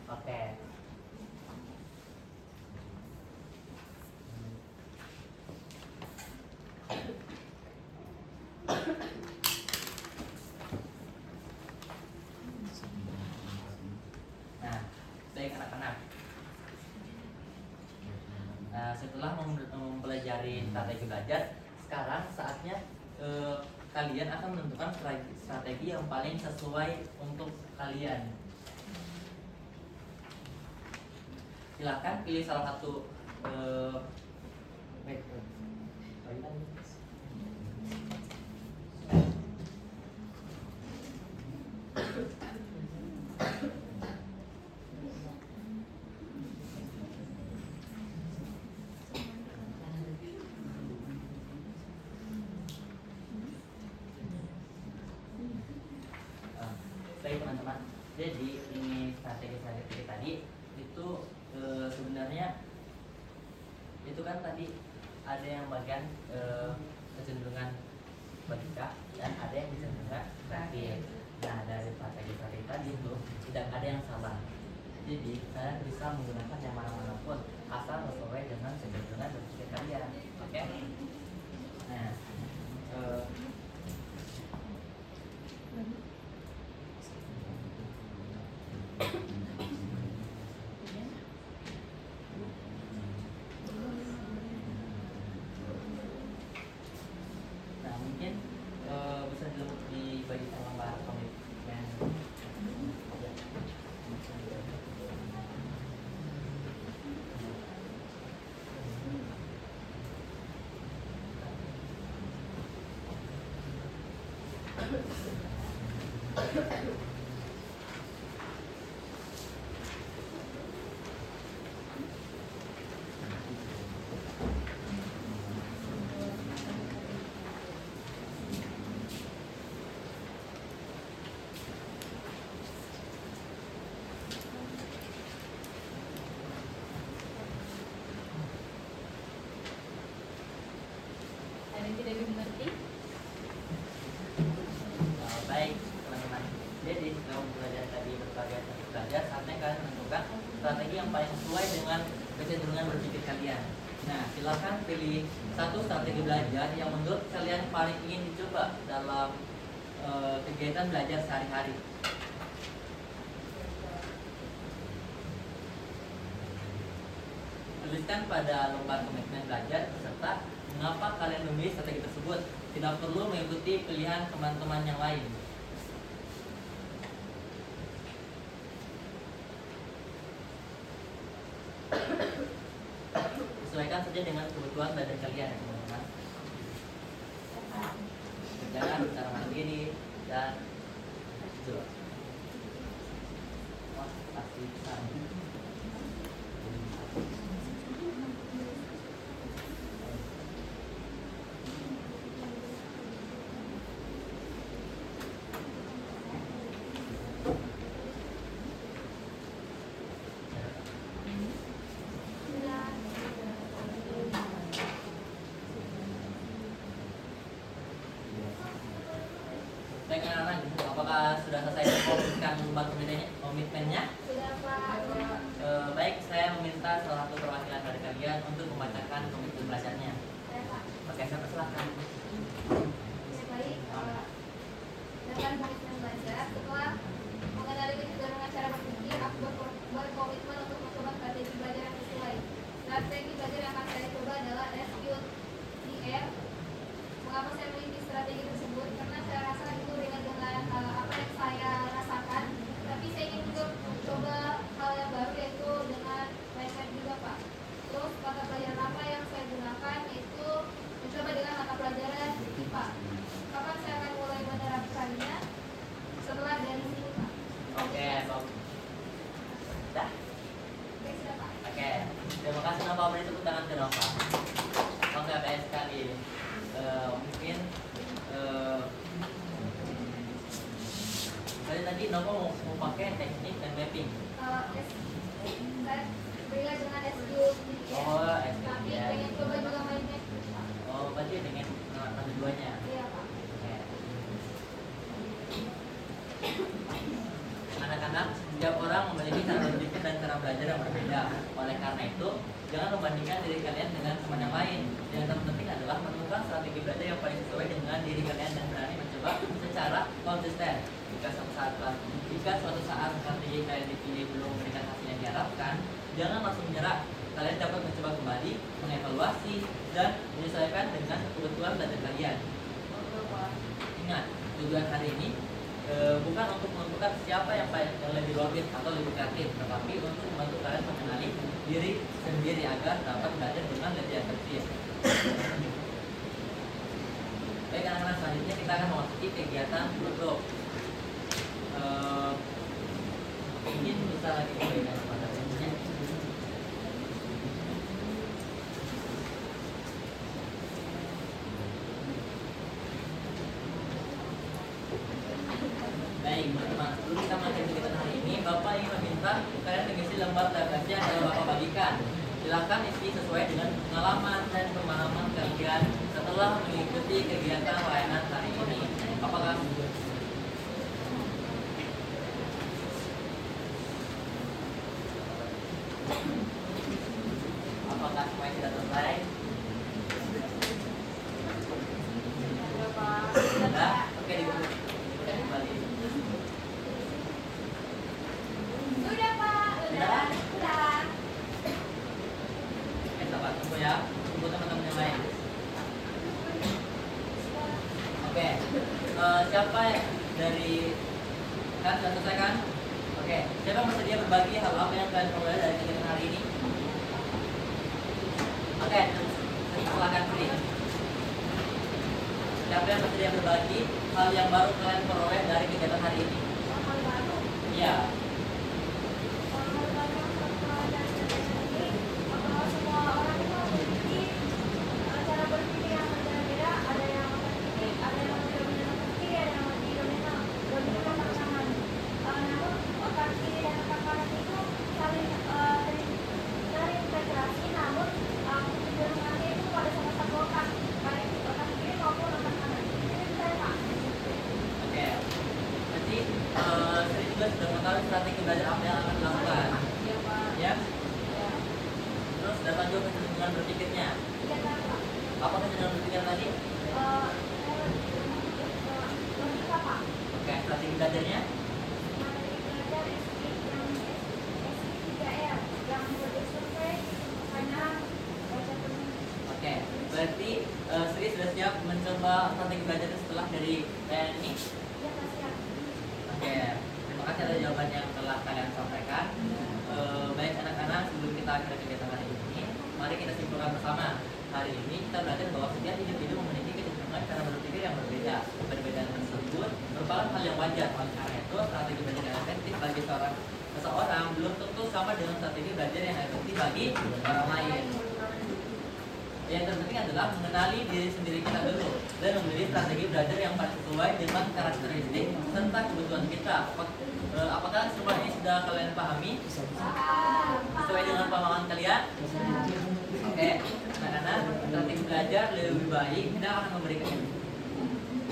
Oke. Nah, baik anak-anak. Setelah mempelajari strategi belajar, sekarang saatnya kalian akan menentukan strategi yang paling sesuai untuk kalian. Silakan pilih salah satu baik teman-teman. Jadi ini strategi tadi itu sebenarnya itu kan tadi ada yang bagian kecenderungan logika dan ada yang kecenderungan kreatif. Nah, dari strategi tadi itu tidak ada yang salah. Jadi kalian bisa menggunakan yang mana-mana pun asal sesuai dengan kecenderungan berpikir kalian. Oke? Nah, Ada yang tidak dimengerti? Baik teman-teman, jadi setelah belajar tadi berbagai teknik belajar, saatnya kalian menentukan strategi yang paling sesuai dengan kecenderungan berpikir kalian. Nah, silakan pilih satu strategi belajar yang menurut kalian paling ingin dicoba dalam kegiatan belajar sehari-hari. Tuliskan pada lembar komitmen belajar serta mengapa kalian memilih strategi tersebut. Tidak perlu mengikuti pilihan teman-teman yang lain. Sesuaikan saja dengan kebutuhan belajar kalian ya teman-teman. Jangan bicara mandiri dan jelas. Wah, pasti bisa. Baik anak-anak, apakah sudah selesai memutuskan lembar komitmennya? Sudah Pak. Baik, saya meminta salah satu perwakilan dari kalian untuk membacakan komitmen belajarnya. Saya Pak. Oke, saya persilahkan. Ya, baik. Dengan komitmen belajar, setelah mengenali kecenderungan cara berpikir, aku berkomitmen untuk mencoba strategi belajar yang sesuai. Strategi belajar yang akan saya coba adalah SQTR. Mengapa saya memilih strategi tersebut? Karena saya rasa itu ringan dengan apa yang saya rasakan. Tapi saya ingin juga mencoba hal yang baru, yaitu dengan mindset juga Pak. Terus mata pelajaran apa yang saya gunakan, yaitu mencoba dengan mata pelajaran IPA. Kapan saya akan mulai menerapkannya? Setelah dari sini Pak. Oke, bagus. Dah. Oke, sudah Pak. Oke, terima kasih Nova, beri tepuk tangan ke Nova. Oke, baik sekali. Mungkin tadi Nova mau pakai teknik and mapping. Saya berilah dengan SQTR. Oh, Tapi SQTR. pengen coba juga mainnya. Oh, berarti dengan keduanya. Iya Pak. Oke. Anak-anak, setiap orang memiliki cara berpikir dan cara belajar yang berbeda. Oleh karena itu, jangan membandingkan diri kalian dengan teman yang lain. Yang terpenting adalah menemukan strategi belajar yang paling sesuai dengan diri kalian dan berani mencoba secara konsisten. Jika suatu saat strategi kalian dipilih belum memberikan hasil yang diharapkan, jangan langsung menyerah. Kalian dapat mencoba kembali, mengevaluasi, dan menyesuaikan dengan kebutuhan belajar kalian. Ingat, tujuan hari ini bukan untuk menentukan siapa yang lebih logis atau lebih kreatif, tetapi untuk membantu kalian mengenali diri sendiri agar dapat belajar dengan lebih efektif. Baik anak-anak, selanjutnya kita akan memasuki kegiatan grup. Ingin bisa lagi memberikan pada selanjutnya. Baik, teman-teman, sebelum kita mulai kegiatan hari ini, Bapak ingin meminta kalian mengisi lembar bagasi yang telah Bapak bagikan. Silakan isi sesuai dengan pengalaman dan pemahaman kalian setelah mengikuti kegiatan layanan hari ini. Apakah semuanya sudah selesai? Sudah? Oke, dibuka kembali. Sudah Pak. Sudah? Sudah. Oke, sabar, tunggu ya. Tunggu teman-teman yang lain. Oke, siapa dari kan sudah selesai kan? Oke, siapa yang bersedia berbagi hal apa yang kalian peroleh dari kegiatan hari ini? Oke, silakan pilih. Siapa yang bersedia berbagi hal yang baru kalian peroleh dari kegiatan hari ini? Hal baru. Iya. Hal baru yang saya pelajari dari ini, bahwa semua orang itu memiliki cara berpikir yang berbeda-beda. Ada yang berpikir, ada yang dominan kiri, ada yang lebih dominan otak kanan. Namun otak kiri dan otak kanan itu saling terintegrasi, namun kecenderungannya itu pada salah satu otak, baik otak kiri maupun otak kanan. Ini saya Pak. Oke. Jadi Sri juga sudah mengetahui strategi belajar apa yang akan dilakukan. Iya Pak. Ya. Terus datang juga kecenderungan berpikirnya. Iya kan Pak. Apa kecenderungan berpikir tadi? Logika Pak. Oke, strategi belajarnya. Materi belajar S3R yang bersurvei, pertanyaan, baca tulis. Oke, berarti Sri sudah siap mencoba strategi belajar setelah dari layanan ini? Iya Pak, siap. Oke, terima kasih atas jawaban yang telah kalian sampaikan. Baik anak-anak, sebelum kita akhiri kegiatan hari ini, mari kita simpulkan bersama. Hari ini kita belajar bahwa setiap individu memiliki kecenderungan cara berpikir yang berbeda. Perbedaan tersebut merupakan hal yang wajar. Oleh karena itu, strategi belajar yang efektif bagi seseorang belum tentu sama dengan strategi belajar yang efektif bagi orang lain. Yang terpenting adalah mengenali diri sendiri kita dulu dan memilih strategi belajar yang paling sesuai dengan karakteristik serta kebutuhan kita. Apakah semua ini sudah kalian pahami? Sesuai dengan pemahaman kalian? Oke, anak-anak, strategi belajar lebih baik tidak akan memberikan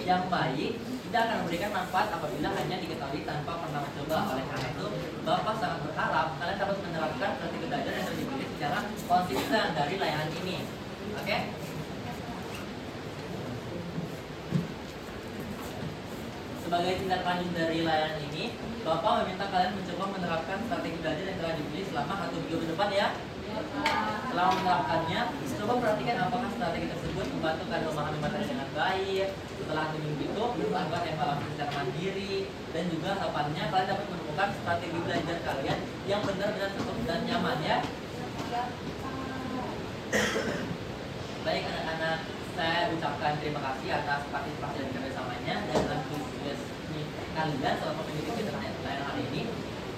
yang baik, tidak akan memberikan manfaat apabila hanya diketahui tanpa pernah mencoba. Oleh karena itu, Bapak sangat berharap kalian dapat menerapkan strategi belajar yang terpilih secara konsisten dari layanan ini. Oke? Sebagai tindak lanjut dari layanan ini, Bapak meminta kalian mencoba menerapkan strategi belajar yang telah dipilih selama 1 minggu ke depan ya. Selama menerapkannya, coba perhatikan apakah strategi tersebut membantu kalian memahami materi dengan baik. Setelah 1 minggu itu, melakukan evaluasi secara mandiri dan juga harapannya kalian dapat menemukan strategi belajar kalian yang benar-benar cocok dan nyaman ya. Baik anak-anak, saya ucapkan terima kasih atas partisipasi dan kerjasamanya dan antusias kalian selama mengikuti layanan hari ini.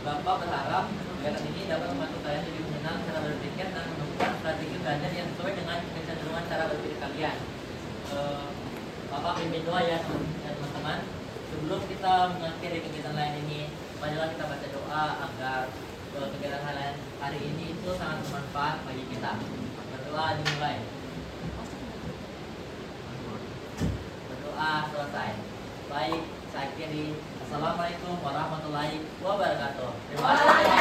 Bapak berharap kegiatan ini dapat membantu kalian lebih mengenal cara berpikir dan menemukan strategi belajar yang sesuai dengan kecenderungan cara berpikir kalian. Bapak pimpin doa ya teman-teman. Sebelum kita mengakhiri kegiatan lain ini, marilah kita baca doa agar kegiatan lain hari ini itu sangat bermanfaat bagi kita. Berdoa dimulai. Berdoa selesai. Baik, saya akhiri. Assalamualaikum warahmatullahi wabarakatuh. Terima kasih.